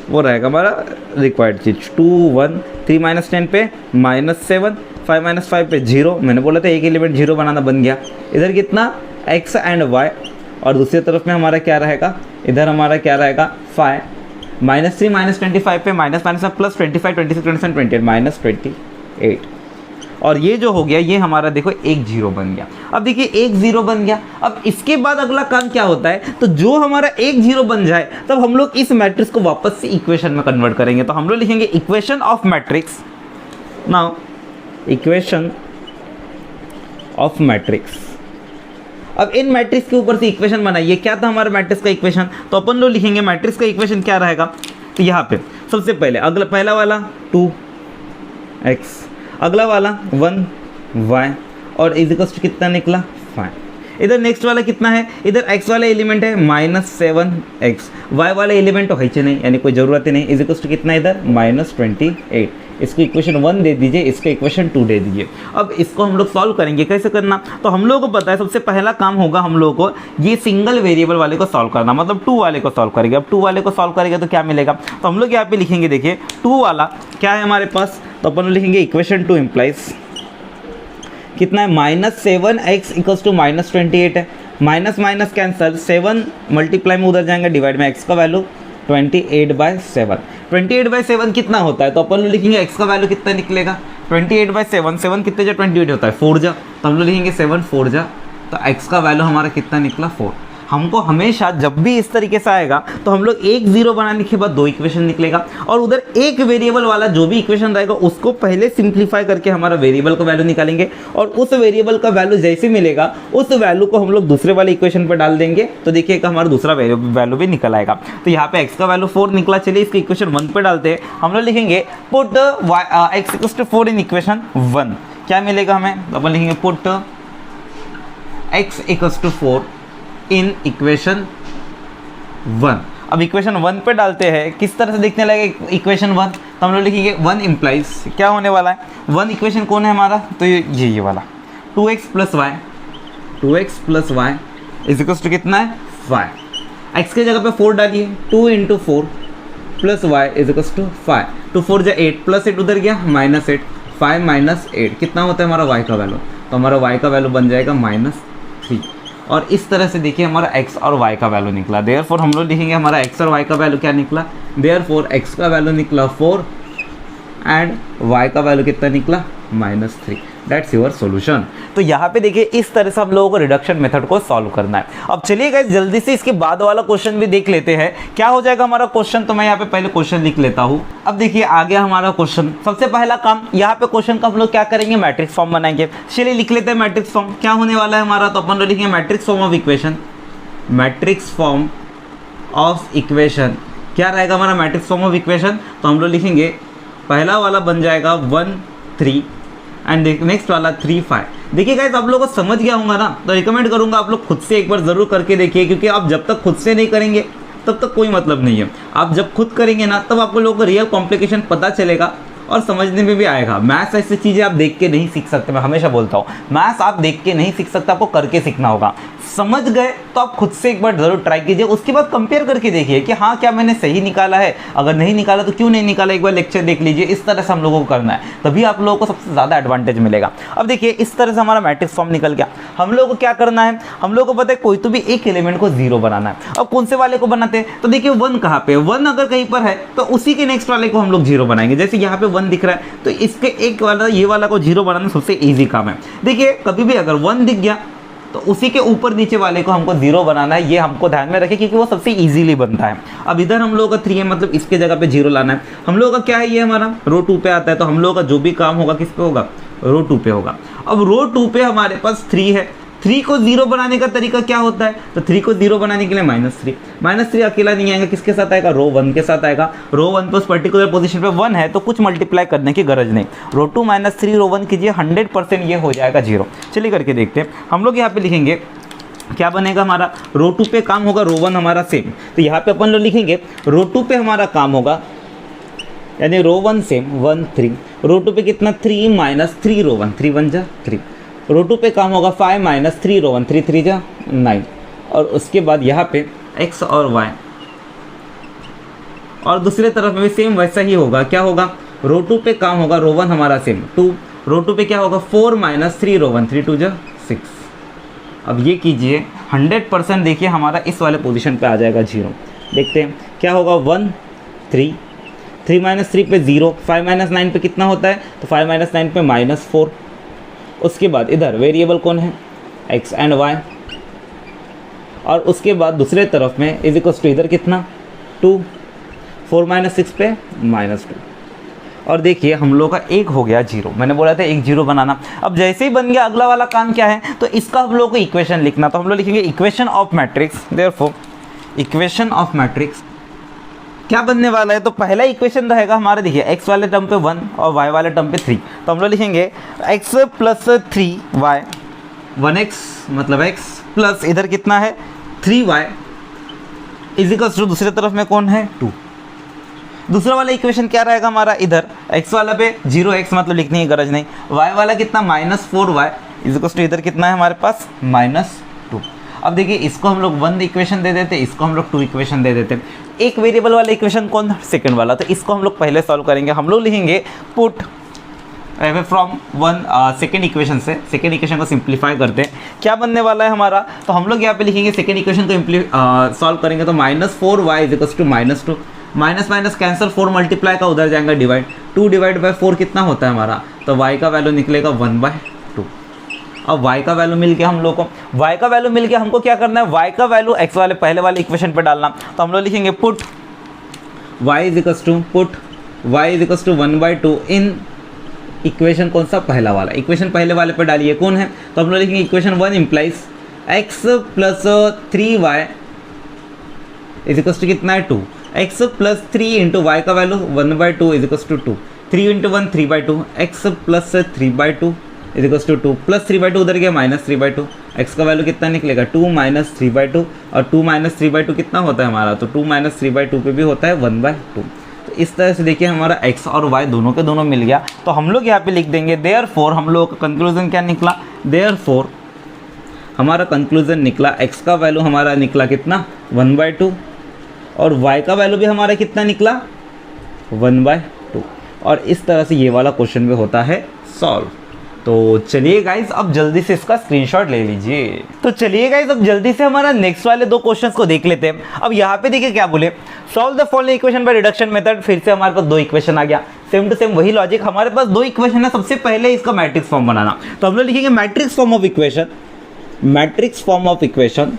वो रहेगा हमारा रिक्वायर्ड चीज़। 2 1 3 माइनस 10 पे -7, 5 माइनस 5 पे 0। मैंने बोला था एक एलिमेंट 0 बनाना बन गया। इधर कितना x एंड y, और दूसरी तरफ में हमारा क्या रहेगा, इधर हमारा क्या रहेगा 5, -3 माइनस 25 पे माइनस माइनस प्लस 25 26 27 28 -28। और ये जो हो गया ये हमारा देखो एक 0 बन गया। अब देखिए एक 0 बन गया। अब इसके बाद अगला काम क्या होता है, तो जो हमारा एक 0 बन जाए तब हम लोग इस मैट्रिक्स को वापस से इक्वेशन में कन्वर्ट करेंगे। तो हम लोग लिखेंगे equation of matrix. Now equation of matrix. अब इन मैट्रिक्स के ऊपर से इक्वेशन बनाइए। क्या था हमारा मैट्रिक्स का इक्वेशन, तो अपन लोग लिखेंगे मैट्रिक्स का इक्वेशन क्या रहेगा। तो यहाँ पे सबसे पहले अगला पहला वाला 2x, अगला वाला 1y, और इज इक्वल्स टू कितना निकला 5। इधर नेक्स्ट वाला कितना है, इधर x वाला एलिमेंट है -7x, y वाला एलिमेंट तो है ही नहीं, यानी कोई ज़रूरत ही नहीं। इज इक्वल्स टू कितना इधर -28। इसको इक्वेशन 1 दे दीजिए, इसको इक्वेशन 2 दे दीजिए। अब इसको हम लोग सॉल्व करेंगे, कैसे करना, तो हम लोगों को पता है सबसे पहला काम होगा हम लोगों को ये सिंगल वेरिएबल वाले को सॉल्व करना, मतलब 2 वाले को सॉल्व करेंगे। अब 2 वाले को सॉल्व करेंगे तो क्या मिलेगा, तो हम लोग यहाँ पे लिखेंगे, देखिए 2 वाला क्या है हमारे पास, तो अपन लिखेंगे इक्वेशन 2 इम्प्लाइज कितना है -7x इक्वल्स टू -28 है। माइनस माइनस कैंसल, 7 मल्टीप्लाई में उधर जाएंगे, डिवाइड में x का वैल्यू 28/7। 28/7 कितना होता है, तो अपन लोग लिखेंगे x का वैल्यू कितना निकलेगा 28/7। 7 कितने जा 28 होता है 4 जा, तो हम लोग लिखेंगे 7 4 जा, तो x का वैल्यू हमारा कितना निकला 4। हमको हमेशा जब भी इस तरीके से आएगा तो हम लोग एक 0 बनाने के बाद 2 इक्वेशन निकलेगा, और उधर एक वेरिएबल वाला जो भी इक्वेशन रहेगा उसको पहले सिंप्लीफाई करके हमारा वेरिएबल का वैल्यू निकालेंगे, और उस वेरिएबल का वैल्यू जैसे मिलेगा उस वैल्यू को हम लोग दूसरे वाले इक्वेशन पर डाल देंगे, तो देखिएगा हमारा दूसरा वैल्यू भी निकल आएगा। तो यहाँ पे x का वैल्यू 4 निकला, चलिए इसके इक्वेशन 1 पे डालते हैं। हम लोग लिखेंगे put x equals to 4 in equation 1। क्या मिलेगा हमें, तो अपन लिखेंगे put x equals to 4 in equation 1। अब इक्वेशन 1 पे डालते हैं, किस तरह से दिखने लगेगा इक्वेशन 1, तो हम लोग लिखेंगे 1 इम्प्लाइज क्या होने वाला है, 1 इक्वेशन कौन है हमारा, तो ये वाला 2x plus y is equals to कितना है 5। x के जगह पे 4 डालिए, 2 × 4 plus y is equals to 5। 2 4 जा 8, प्लस 8 उधर गया -8, 5 - 8 कितना होता है हमारा y का वैल्यू, तो हमारा y का वैल्यू बन जाएगा -3। और इस तरह से देखिए हमारा x और y का वैल्यू निकला। देयरफॉर हम लोग लिखेंगे हमारा x और y का वैल्यू क्या निकला, देयरफॉर x का वैल्यू निकला 4 एंड y का वैल्यू कितना निकला -3। That's your solution. तो यहाँ पे देखिए इस तरह से हम लोगों को रिडक्शन मेथड को सॉल्व करना है। अब चलिए गाइस जल्दी से इसके बाद वाला क्वेश्चन भी देख लेते हैं क्या हो जाएगा हमारा क्वेश्चन। तो मैं यहाँ पे पहले क्वेश्चन लिख लेता हूँ। अब देखिए आ गया हमारा क्वेश्चन। सबसे पहला काम यहाँ पे क्वेश्चन का हम लोग क्या करेंगे, मैट्रिक्स फॉर्म बनाएंगे। चलिए लिख लेते हैं मैट्रिक्स फॉर्म। क्या होने वाला है हमारा, तो अपन लोग लिखेंगे matrix form of equation. Matrix form of equation क्या रहेगा हमारा मैट्रिक्स फॉर्म ऑफ इक्वेशन, तो हम लोग लिखेंगे पहला वाला बन जाएगा 1 3 एंड नेक्स्ट वाला 3 5। देखिए गाइस आप लोगों को समझ गया होगा ना, तो रिकमेंड करूंगा आप लोग खुद से एक बार ज़रूर करके देखिए, क्योंकि आप जब तक खुद से नहीं करेंगे तब तक कोई मतलब नहीं है। आप जब खुद करेंगे ना तब आप लोगों को रियल कॉम्प्लिकेशन पता चलेगा और समझने में भी आएगा। मैथ्स ऐसी चीज़ें आप देख के नहीं सीख सकते, मैं हमेशा बोलता हूँ मैथ्स आप देख के नहीं सीख सकते, आपको करके सीखना होगा। समझ गए तो आप खुद से एक बार ज़रूर ट्राई कीजिए, उसके बाद कंपेयर करके देखिए कि हाँ क्या मैंने सही निकाला है, अगर नहीं निकाला तो क्यों नहीं निकाला, एक बार लेक्चर देख लीजिए। इस तरह से हम लोगों को करना है, तभी आप लोगों को सबसे ज़्यादा एडवांटेज मिलेगा। अब देखिए इस तरह से हमारा मैट्रिक्स फॉर्म निकल गया। हम लोगों को क्या करना है, हम लोगों को पता है कोई तो भी एक एलिमेंट को 0 बनाना है। अब कौन से वाले को बनाते हैं, तो देखिए 1 कहाँ पे, 1 अगर कहीं पर है तो उसी के नेक्स्ट वाले को हम लोग 0 बनाएंगे। जैसे यहाँ पे 1 दिख रहा है तो इसके एक वाला ये वाला को 0 बनाना सबसे ईजी काम है। देखिए कभी भी अगर 1 दिख गया तो उसी के ऊपर नीचे वाले को हमको 0 बनाना है, ये हमको ध्यान में रखें क्योंकि वो सबसे इजीली बनता है। अब इधर हम लोगों का 3 है, मतलब इसके जगह पे 0 लाना है। हम लोगों का क्या है, ये हमारा रो 2 पे आता है, तो हम लोगों का जो भी काम होगा किस पे होगा, रो 2 पे होगा। अब रो 2 पे हमारे पास 3 है, 3 को 0 बनाने का तरीका क्या होता है, तो 3 को 0 बनाने के लिए -3 अकेला नहीं आएगा, किसके साथ आएगा, रो 1 के साथ आएगा। रो 1 पे उस पर्टिकुलर पोजीशन पे 1 है तो कुछ मल्टीप्लाई करने की गरज नहीं। रो 2 -3 रो 1 कीजिए, 100% ये हो जाएगा 0। चलिए करके देखते हैं। हम लोग यहाँ पे लिखेंगे क्या बनेगा हमारा, रो 2 पे काम होगा, रो 1 हमारा सेम, तो यहाँ पे अपन लोग लिखेंगे रो 2 पे हमारा काम होगा, यानी रो 1 सेम 1 3, रो 2 पे कितना 3 -3 रो 1, 3 1 जा 3, रो 2 पे काम होगा 5 माइनस 3 रो 1, 3 3 जा 9, और उसके बाद यहाँ पे x और y, और दूसरे तरफ में भी सेम वैसा ही होगा। क्या होगा, रो 2 पे काम होगा रो 1 हमारा सेम 2, रो 2 पे क्या होगा 4 माइनस 3 रो 1, 3 2 जा 6। अब ये कीजिए 100% देखिए हमारा इस वाले पोजीशन पे आ जाएगा 0। देखते हैं क्या होगा 1 3, 3 माइनस 3 पे 0, 5 माइनस 9 पे कितना होता है, तो 5 माइनस 9 पे -4। उसके बाद इधर वेरिएबल कौन है, x एंड y, और उसके बाद दूसरे तरफ में इज इक्वल्स टू इधर कितना 2, 4 माइनस 6 पे -2, और देखिए हम लोग का एक हो गया 0। मैंने बोला था एक 0 बनाना। अब जैसे ही बन गया अगला वाला काम क्या है, तो इसका हम लोग को इक्वेशन लिखना। तो हम लोग लिखेंगे equation of matrix, therefore equation of matrix क्या बनने वाला है, तो पहला इक्वेशन रहेगा हमारा, देखिए x वाले टर्म पे 1 और y वाले टर्म पे 3। तो हम लोग लिखेंगे x प्लस 3y, 1x मतलब x प्लस इधर कितना है 3y इज इक्वल्स टू दूसरे तरफ में कौन है 2। दूसरा वाला इक्वेशन क्या रहेगा हमारा, इधर x वाला पे 0x मतलब लिखने की गरज नहीं, y वाला कितना -4y इज इक्वल्स टू इधर कितना है हमारे पास -2। अब देखिए इसको हम लोग 1 इक्वेशन दे देते, इसको हम लोग 2 इक्वेशन दे देते। एक वेरिएबल वाला इक्वेशन कौन, सेकंड वाला, तो इसको हम लोग पहले सॉल्व करेंगे। हम लोग लिखेंगे पुट फ्रॉम 1 सेकेंड इक्वेशन से, सेकेंड इक्वेशन को सिंप्लीफाई करते हैं। क्या बनने वाला है हमारा, तो हम लोग यहाँ पे लिखेंगे सेकेंड इक्वेशन को सॉल्व करेंगे तो -4y is equals to -2, minus minus cancel, 4 multiply का उधर जाएगा डिवाइड, 2 डिवाइड बाय 4 कितना होता है हमारा, तो y का वैल्यू निकलेगा 1/2। अब y का वैल्यू मिल गया हम लोग को, y का वैल्यू मिल गया, हमको क्या करना है, y का वैल्यू x वाले पहले वाले इक्वेशन पे डालना। तो हम लोग लिखेंगे put y is equals to put y is equals to 1/2 in equation कौन सा, पहला वाला इक्वेशन पहले वाले पे डालिए कौन है, तो हम लोग लिखेंगे equation 1 implies x plus 3y is equals to कितना है 2, x प्लस 3 इंटू वाई का value 1/2 is equals to 2, 3 into 1 3/2, x plus 3/2 is equals to 2, plus 3/2 उधर गया -3/2, x का वैल्यू कितना निकलेगा 2 माइनस 3/2, और 2 माइनस 3/2 कितना होता है हमारा, तो 2 माइनस 3/2 पे भी होता है 1/2। तो इस तरह से देखिए हमारा x और y दोनों के दोनों मिल गया। तो हम लोग यहाँ पे लिख देंगे देयरफॉर, हम लोग का कंक्लूजन क्या निकला, देयरफॉर हमारा कंक्लूजन निकला x का वैल्यू हमारा निकला कितना 1/2, और y का वैल्यू भी हमारा कितना निकला 1/2। और इस तरह से ये वाला क्वेश्चन भी होता है सॉल्व। तो चलिए गाइज अब जल्दी से इसका स्क्रीनशॉट ले लीजिए। तो चलिए गाइज अब जल्दी से हमारा नेक्स्ट वाले 2 क्वेश्चंस को देख लेते हैं। अब यहाँ पे देखिए क्या बोले, solve the following equation by reduction method. फिर से हमारे पास 2 इक्वेशन आ गया, सेम टू सेम वही लॉजिक, हमारे पास 2 इक्वेशन है। सबसे पहले इसका मैट्रिक्स फॉर्म बनाना, तो हम लोग लिखेंगे matrix form of equation, matrix form of equation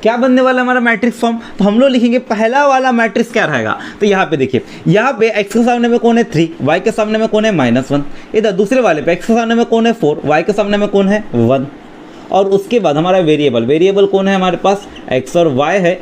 क्या बनने वाला हमारा मैट्रिक्स फॉर्म, तो हम लोग लिखेंगे पहला वाला मैट्रिक्स क्या रहेगा, तो यहाँ पे देखिए, यहाँ पे x के सामने में कौन है 3, y के सामने में कौन है -1, इधर दूसरे वाले पे x के सामने में कौन है 4, y के सामने में कौन है 1, और उसके बाद हमारा वेरिएबल कौन है हमारे पास x और y है,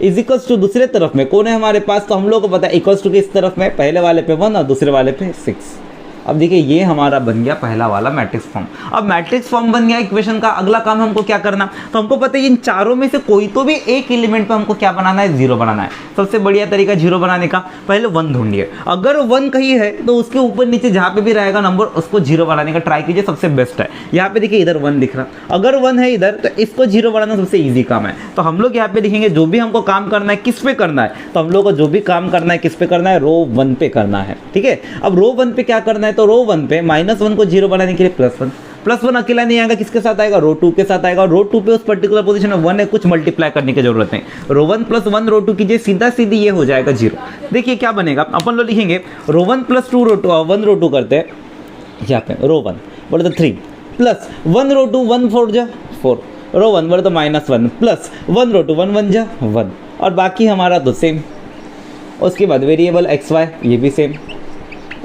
इज इक्वल्स टू दूसरे तरफ में कौन है हमारे पास, तो हम लोग को पता है इक्वल्स टू किस तरफ में, पहले वाले पे 1 और दूसरे वाले पे 6। अब देखिए ये हमारा बन गया पहला वाला मैट्रिक्स फॉर्म। अब मैट्रिक्स फॉर्म बन गया इक्वेशन का, अगला काम हमको क्या करना, तो हमको पता है इन चारों में से कोई तो भी एक एलिमेंट पे हमको क्या बनाना है, 0 बनाना है। सबसे बढ़िया तरीका 0 बनाने का, पहले 1 ढूंढिए, अगर 1 कहीं है तो उसके ऊपर नीचे जहाँ पे भी रहेगा नंबर उसको 0 बनाने का ट्राई कीजिए, सबसे बेस्ट है। यहाँ पे देखिए इधर 1 दिख रहा, अगर 1 है इधर तो इसको 0 बनाना सबसे ईजी काम है। तो हम लोग यहाँ पे लिखेंगे जो भी हमको काम करना है किस पे करना है, तो हम लोग को जो भी काम करना है किस पे करना है, रो 1 पे करना है, ठीक है। अब रो 1 पे क्या करना है, तो रो 1 पे -1 को 0 बनाने के लिए +1 अकेला नहीं आएगा, किसके साथ आएगा, रो 2 के साथ आएगा। रो 2 पे उस पर्टिकुलर पोजीशन में 1 है, कुछ मल्टीप्लाई करने की जरूरत नहीं, रो 1 + 1 रो 2 कीजिए, सीधा सीधी ये हो जाएगा 0। देखिए क्या बनेगा, अपन लोग लिखेंगे रो 1 + 2 रो 2 1 रो 2 करते हैं, यहाँ पे रो 1 बोले तो 3 प्लस 1 रो 2 1 4 जा 4, रो 1 बोले तो -1 प्लस 1 रो 2 1 1 जा 1, और बाकी हमारा तो सेम। उसके बाद वेरिएबल x y ये भी सेम।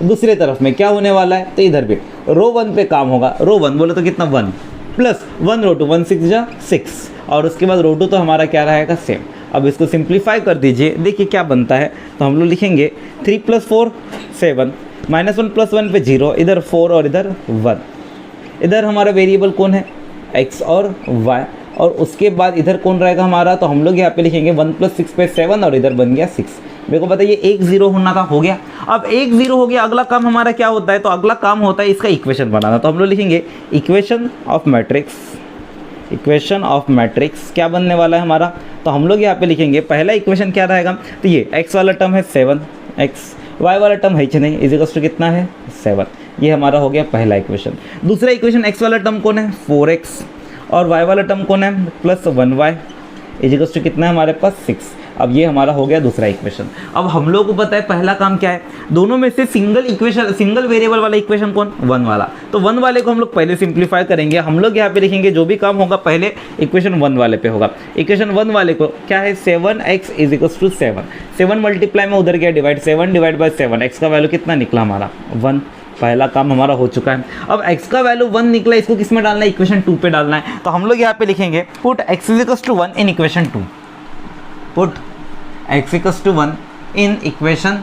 दूसरे तरफ में क्या होने वाला है, तो इधर भी रो 1 पे काम होगा, रो 1 बोले तो कितना 1 प्लस 1 रो 2 1 6 जा 6, और उसके बाद रो 2 तो हमारा क्या रहेगा सेम। अब इसको सिंप्लीफाई कर दीजिए, देखिए क्या बनता है, तो हम लोग लिखेंगे 3 + 4 7, -1 + 1 पे 0, इधर 4 और इधर 1, इधर हमारा वेरिएबल कौन है x और y, और उसके बाद इधर कौन रहेगा हमारा, तो हम लोग यहाँ पे लिखेंगे 1 + 6 पे 7, और इधर बन गया 6। मेरे को बताइए, एक जीरो होना था, हो गया। अब एक जीरो हो गया, अगला काम हमारा क्या होता है, तो अगला काम होता है इसका इक्वेशन बनाना। तो हम लोग लिखेंगे equation of matrix, equation of matrix क्या बनने वाला है हमारा, तो हम लोग यहाँ पे लिखेंगे पहला इक्वेशन क्या रहेगा, तो ये x वाला टर्म है 7x, y वाला टर्म है नहीं, इज टू कितना है 7, ये हमारा हो गया पहला इक्वेशन। दूसरा इक्वेशन x वाला टर्म कौन है 4x और y वाला टर्म कौन है प्लस 1y, इज टू कितना है हमारे पास 6। अब ये हमारा हो गया दूसरा इक्वेशन। अब हम लोग को पता है पहला काम क्या है, दोनों में से सिंगल इक्वेशन, सिंगल वेरिएबल वाला इक्वेशन कौन, 1 वाला, तो 1 वाले को हम लोग पहले सिंप्लीफाई करेंगे। हम लोग यहाँ पे लिखेंगे जो भी काम होगा पहले इक्वेशन 1 वाले पे होगा। इक्वेशन 1 वाले को क्या है 7x is equal to 7, 7 multiply में उधर गया डिवाइड, 7 डिवाइड बाई 7, x का वैल्यू कितना निकला हमारा 1, पहला काम हमारा हो चुका है। अब x का वैल्यू 1 निकला, इसको किस में डालना है, इक्वेशन 2 पे डालना है। तो हम लोग यहाँ पे लिखेंगे put x is equal to 1 in equation 2, put x equal to 1 in equation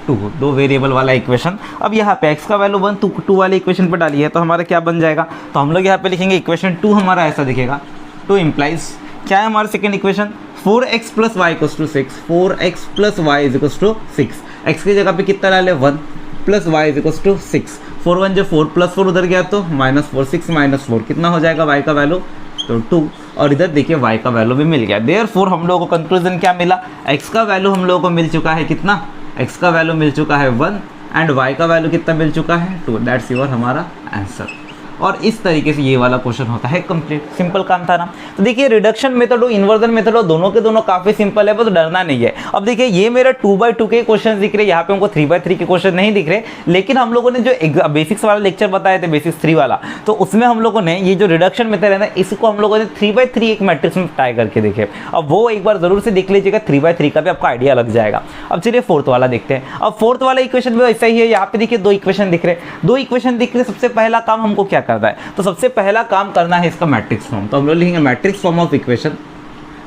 2, दो वेरिएबल वाला इक्वेशन। अब यहाँ पे x का वैल्यू 1 2 वाले इक्वेशन पे डालिए तो हमारा क्या बन जाएगा, तो हम लोग यहाँ पे लिखेंगे इक्वेशन 2 हमारा ऐसा दिखेगा, 2 इम्प्लाइज क्या है हमारा second equation 4x plus y equal to 6, 4x plus y is equal to 6, x की जगह पे कितना डाले 1 plus y is equal to 6, 4 1 जो 4 प्लस 4 उधर गया तो -4, 6 -4 कितना हो जाएगा y का वैल्यू तो 2, और इधर देखिए y का वैल्यू भी मिल गया। देयरफॉर हम लोगों को कंक्लूजन क्या मिला, x का वैल्यू हम लोगों को मिल चुका है कितना, x का वैल्यू मिल चुका है 1 एंड y का वैल्यू कितना मिल चुका है 2, दैट्स योर हमारा आंसर। और इस तरीके से ये वाला क्वेश्चन होता है कंप्लीट, सिंपल काम था ना। तो देखिए रिडक्शन मेथड हो इन्वर्जन मेथड हो, दोनों के दोनों काफी सिंपल है, बस डरना नहीं है। अब देखिए ये मेरा 2x2 के क्वेश्चन दिख रहे हैं, यहाँ पे हमको 3x3 के क्वेश्चन नहीं दिख रहे, लेकिन हम लोगों ने जो बेसिक्स वाला लेक्चर बताए थे, बेसिक्स 3 वाला, तो उसमें हम लोगों ने ये जो रिडक्शन मेथड है ना, इसको हम लोगों ने 3x3 एक मैट्रिक्स में ट्राई करके देखे। अब वो एक बार जरूर से देख लीजिएगा, 3x3 का भी आपका आइडिया लग जाएगा। अब चलिए फोर्थ वाला देखते हैं। अब फोर्थ वाला इक्वेशन भी ऐसा ही है, यहाँ पे देखिए 2 इक्वेशन दिख रहे हैं, 2 इक्वेशन दिख रहे हैं। सबसे पहला काम हमको क्या करना है, तो सबसे पहला काम करना है इसका मैट्रिक्स फॉर्म। तो हम लोग लिखेंगे matrix form of equation,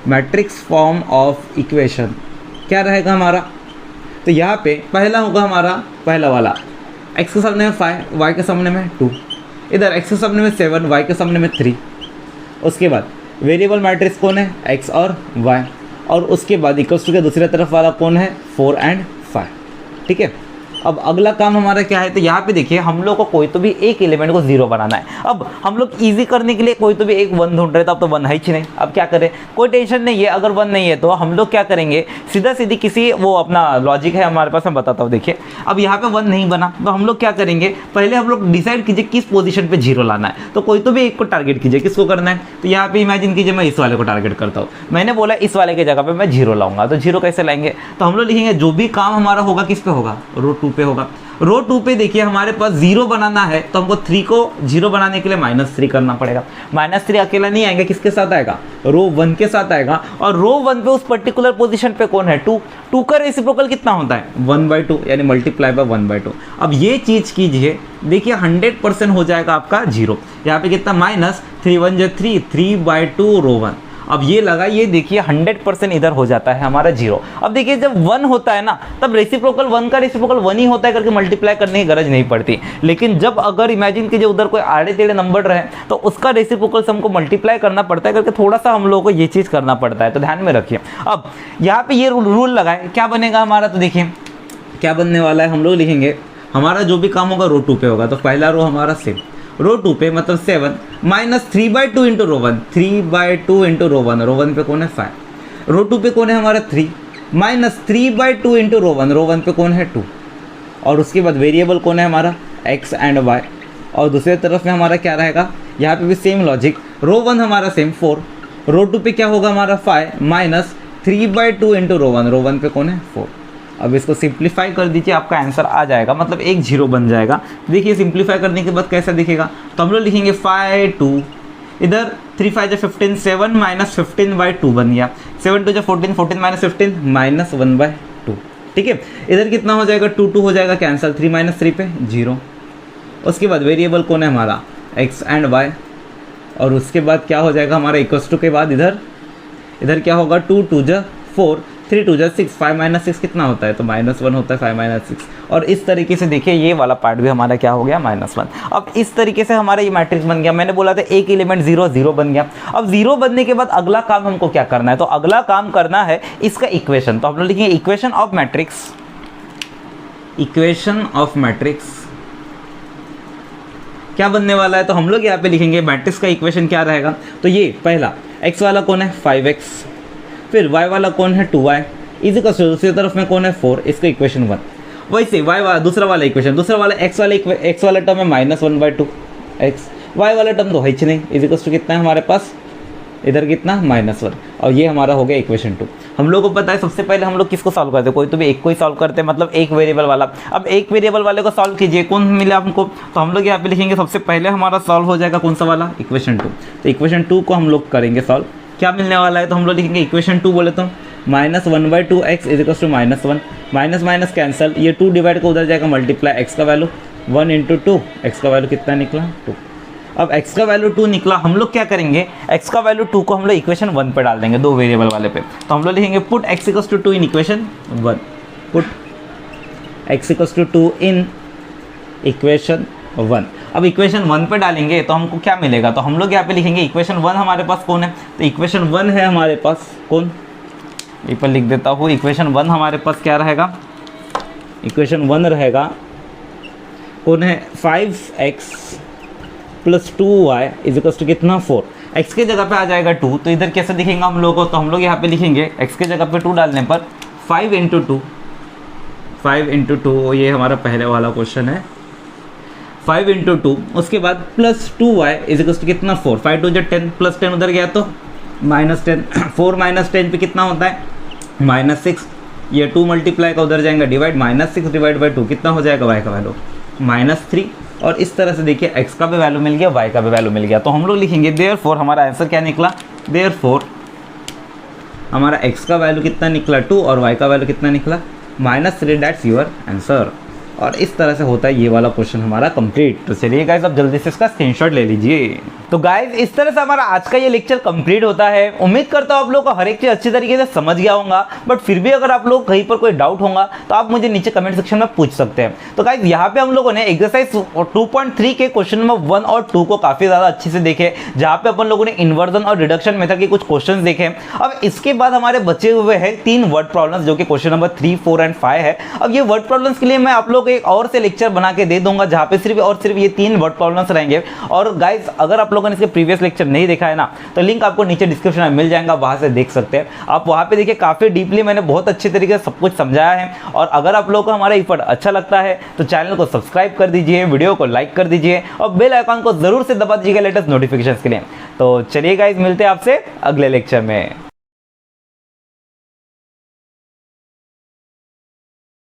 matrix form of equation क्या रहेगा हमारा, तो यहाँ पे पहला होगा हमारा पहला वाला x के सामने में 5, y के सामने में 2, इधर x के सामने में 7, y के सामने में 3। उसके बाद वेरिएबल मैट्रिक्स कौन है x और y, और उसके बाद इक्वल्स टू के दूसरी तरफ वाला कौन है 4 और 5, ठीक है। अब अगला काम हमारा क्या है, तो यहाँ पे देखिए हम लोग को कोई तो भी एक एलिमेंट को 0 बनाना है। अब हम लोग इजी करने के लिए कोई तो भी एक 1 ढूंढ रहे थे, अब तो 1 है ही नहीं, अब क्या करें, कोई टेंशन नहीं है। अगर 1 नहीं है तो हम लोग क्या करेंगे, सीधा सीधी किसी वो अपना लॉजिक है हमारे पास, मैं बताता हूँ। देखिए अब यहाँ पे 1 नहीं बना तो हम लोग क्या करेंगे, पहले हम लोग डिसाइड कीजिए किस पोजीशन पे 0 लाना है, तो कोई तो भी एक को टारगेट कीजिए, किसको करना है, तो यहाँ पे इमेजिन कीजिए मैं इस वाले को टारगेट करता हूँ, मैंने बोला इस वाले की जगह पे मैं 0 लाऊंगा, तो 0 कैसे लाएंगे, तो हम लोग लिखेंगे जो भी काम हमारा होगा किस पे होगा, रो 2 पे होगा। रो 2 पे देखिए हमारे पास 0 बनाना है, तो हमको 3 को 0 बनाने के लिए -3 करना पड़ेगा। -3 अकेला नहीं आएगा, किसके साथ आएगा, रो 1 के साथ आएगा, और रो 1 पे उस पर्टिकुलर पोजीशन पे कौन है 2, 2 का रेसिप्रोकल कितना होता है 1/2, यानी मल्टीप्लाई बाय 1/2। अब ये चीज कीजिए, देखिए 100% हो जाएगा आपका 0, यहाँ पे कितना -3 1 जो 3, 3/2 रो 1। अब ये लगा, ये देखिए 100% इधर हो जाता है हमारा 0। अब देखिए जब 1 होता है ना, तब रेसिप्रोकल 1 का रेसिप्रोकल 1 ही होता है करके मल्टीप्लाई करने की गरज नहीं पड़ती। लेकिन जब अगर इमेजिन कीजिए उधर कोई आड़े टेढ़े नंबर रहे, तो उसका रेसिप्रोकल से हमको मल्टीप्लाई करना पड़ता है करके, थोड़ा सा हम लोगों को ये चीज़ करना पड़ता है, तो ध्यान में रखिए। अब यहाँ पे ये रूल लगाए, क्या बनेगा हमारा, तो देखिए क्या बनने वाला है, हम लोग लिखेंगे हमारा जो भी काम होगा रो 2 पे होगा। तो पहला रो हमारा सेम रो 2 पे मतलब 7 -3/2 इंटू रो 1, 3/2 इंटू रो 1, रो 1 पे कौन है 5, रो 2 पे कौन है हमारा 3, -3/2 इंटू रो 1 पे कौन है 2, और उसके बाद वेरिएबल कौन है हमारा x एंड y, और दूसरे तरफ में हमारा क्या रहेगा, यहाँ पे भी सेम लॉजिक, रो 1 हमारा सेम 4, रो 2 पे क्या होगा हमारा 5 -3/2 इंटू रो 1 पे कौन है 4। अब इसको सिंप्लीफाई कर दीजिए, आपका आंसर आ जाएगा, मतलब एक 0 बन जाएगा। देखिए सिंप्लीफाई करने के बाद कैसा दिखेगा, तो हम लोग लिखेंगे 5 2, इधर 3 5 15, 7 -15/2 बन गया, 7 2 14, 14 -15 -1/2, ठीक है। इधर कितना हो जाएगा 2 2 हो जाएगा कैंसिल, 3 -3 पे 0। उसके बाद वेरिएबल कौन है हमारा x एंड y, और उसके बाद क्या हो जाएगा हमारा इक्वल्स टू के बाद इधर क्या होगा 2 2 4, 3 2 जा 6, 5 माइनस 6 कितना होता है, तो -1 होता है 5 माइनस 6। और इस तरीके से देखिए ये वाला पार्ट भी हमारा क्या हो गया, -1। अब इस तरीके से हमारा ये मैट्रिक्स बन गया। मैंने बोला था एक एलिमेंट 0 0 बन गया। अब 0 बनने के बाद अगला काम हमको क्या करना है, तो अगला काम करना है इसका इक्वेशन। तो हम लोग लिखेंगे equation of matrix, equation of matrix क्या बनने वाला है, तो हम लोग यहाँ पे लिखेंगे मैट्रिक्स का इक्वेशन क्या रहेगा। तो ये पहला x वाला कौन है 5x, फिर y वाला कौन है 2y, इसी दूसरी तरफ में कौन है 4, इसका इक्वेशन 1। वैसे y वाला दूसरा वाला इक्वेशन, दूसरा वाला x वाला टर्म है -1/2 x, y वाला टर्म तो है ही नहीं, इसी कितना है हमारे पास, इधर कितना -1, और ये हमारा हो गया इक्वेशन 2। हम लोग को पता है सबसे पहले हम लोग किसको सॉल्व करते हैं, कोई तो भी एक को ही सॉल्व करते हैं, मतलब एक वेरिएबल वाला। अब एक वेरिएबल वाले को सॉल्व कीजिए, कौन मिला हमको, तो हम लोग यहाँ पे लिखेंगे सबसे पहले हमारा सॉल्व हो जाएगा कौन सा वाला, इक्वेशन 2। तो इक्वेशन 2 को हम लोग करेंगे सॉल्व, क्या मिलने वाला है, तो हम लोग लिखेंगे इक्वेशन 2 बोले तो -1/2 x is equal to -1, minus minus cancel, ये 2 डिवाइड को उधर जाएगा मल्टीप्लाई x का वैल्यू 1 × 2, x का वैल्यू कितना निकला 2। अब x का वैल्यू 2 निकला, हम लोग क्या करेंगे, x का वैल्यू 2 को हम लोग इक्वेशन 1 पे डाल देंगे, दो वेरिएबल वाले पे। तो हम लोग लिखेंगे पुट x = 2 इन इक्वेशन 1, पुट x = 2 इन इक्वेशन 1। अब इक्वेशन 1 पे डालेंगे तो हमको क्या मिलेगा, तो हम लोग यहाँ पे लिखेंगे इक्वेशन 1 हमारे पास कौन है, तो इक्वेशन 1 है हमारे पास कौन, ये पर लिख देता हूँ, इक्वेशन 1 हमारे पास क्या रहेगा, इक्वेशन 1 रहेगा कौन है 5x + 2y = कितना 4, x के जगह पे आ जाएगा 2, तो इधर कैसे दिखेगा हम लोगों को, तो हम लोग यहाँ पे लिखेंगे x के जगह पे 2 डालने पर 5 × 2, ये हमारा पहले वाला क्वेश्चन है, 5 × 2, उसके बाद +2y = कितना 4, 5 2 = 10, +10 उधर गया तो -10, 4 - 10 पे कितना होता है -6, ये 2 मल्टीप्लाई का उधर जाएगा डिवाइड, -6 / 2 कितना हो जाएगा y का वैल्यू -3। और इस तरह से देखिए x का भी वैल्यू मिल गया, y का भी वैल्यू मिल गया। तो हम लोग लिखेंगे देयरफॉर, हमारा आंसर क्या निकला, देयरफॉर हमारा x का वैल्यू कितना निकला 2 और y का वैल्यू कितना निकला -3, दैट्स योर आंसर। और इस तरह से होता है ये वाला क्वेश्चन हमारा कंप्लीट। तो चलिए गाइस अब जल्दी से इसका स्क्रीनशॉट ले लीजिए। तो गाइस इस तरह से हमारा आज का ये लेक्चर कंप्लीट होता है। उम्मीद करता हूँ आप लोग को हर एक चीज़ अच्छी तरीके से समझ गया होगा, बट फिर भी अगर आप लोग कहीं पर कोई डाउट होगा तो आप मुझे नीचे कमेंट सेक्शन में पूछ सकते हैं। तो गाइस यहाँ पे हम लोगों ने एक्सरसाइज 2.3 के क्वेश्चन नंबर 1 और 2 को काफ़ी ज़्यादा अच्छे से देखे, जहाँ पे अपन लोगों ने इन्वर्जन और रिडक्शन मेथड के कुछ क्वेश्चन देखे। अब इसके बाद हमारे बचे हुए हैं 3 वर्ड प्रॉब्लम्स, जो कि क्वेश्चन नंबर 3, 4 एंड 5 है। अब ये वर्ड प्रॉब्लम्स के लिए मैं आप लोग को एक और से लेक्चर बना के दे दूंगा, जहाँ पे सिर्फ और सिर्फ ये 3 वर्ड प्रॉब्लम्स रहेंगे। और गाइस अगर आप लोगों ने इसके प्रीवियस लेक्चर नहीं देखा है ना, तो लिंक आपको नीचे डिस्क्रिप्शन में मिल जाएगा, वहां से देख सकते हैं आप। वहां पे देखिए काफी डीपली मैंने बहुत अच्छे तरीके से सब कुछ समझाया है। और अगर आप लोगों को हमारा एफर्ट अच्छा लगता है तो चैनल को सब्सक्राइब कर दीजिए, वीडियो को लाइक कर दीजिए और बेल आइकन को जरूर से दबा दीजिएगा लेटेस्ट नोटिफिकेशन के लिए। तो चलिए गाइस मिलते हैं आपसे अगले लेक्चर में।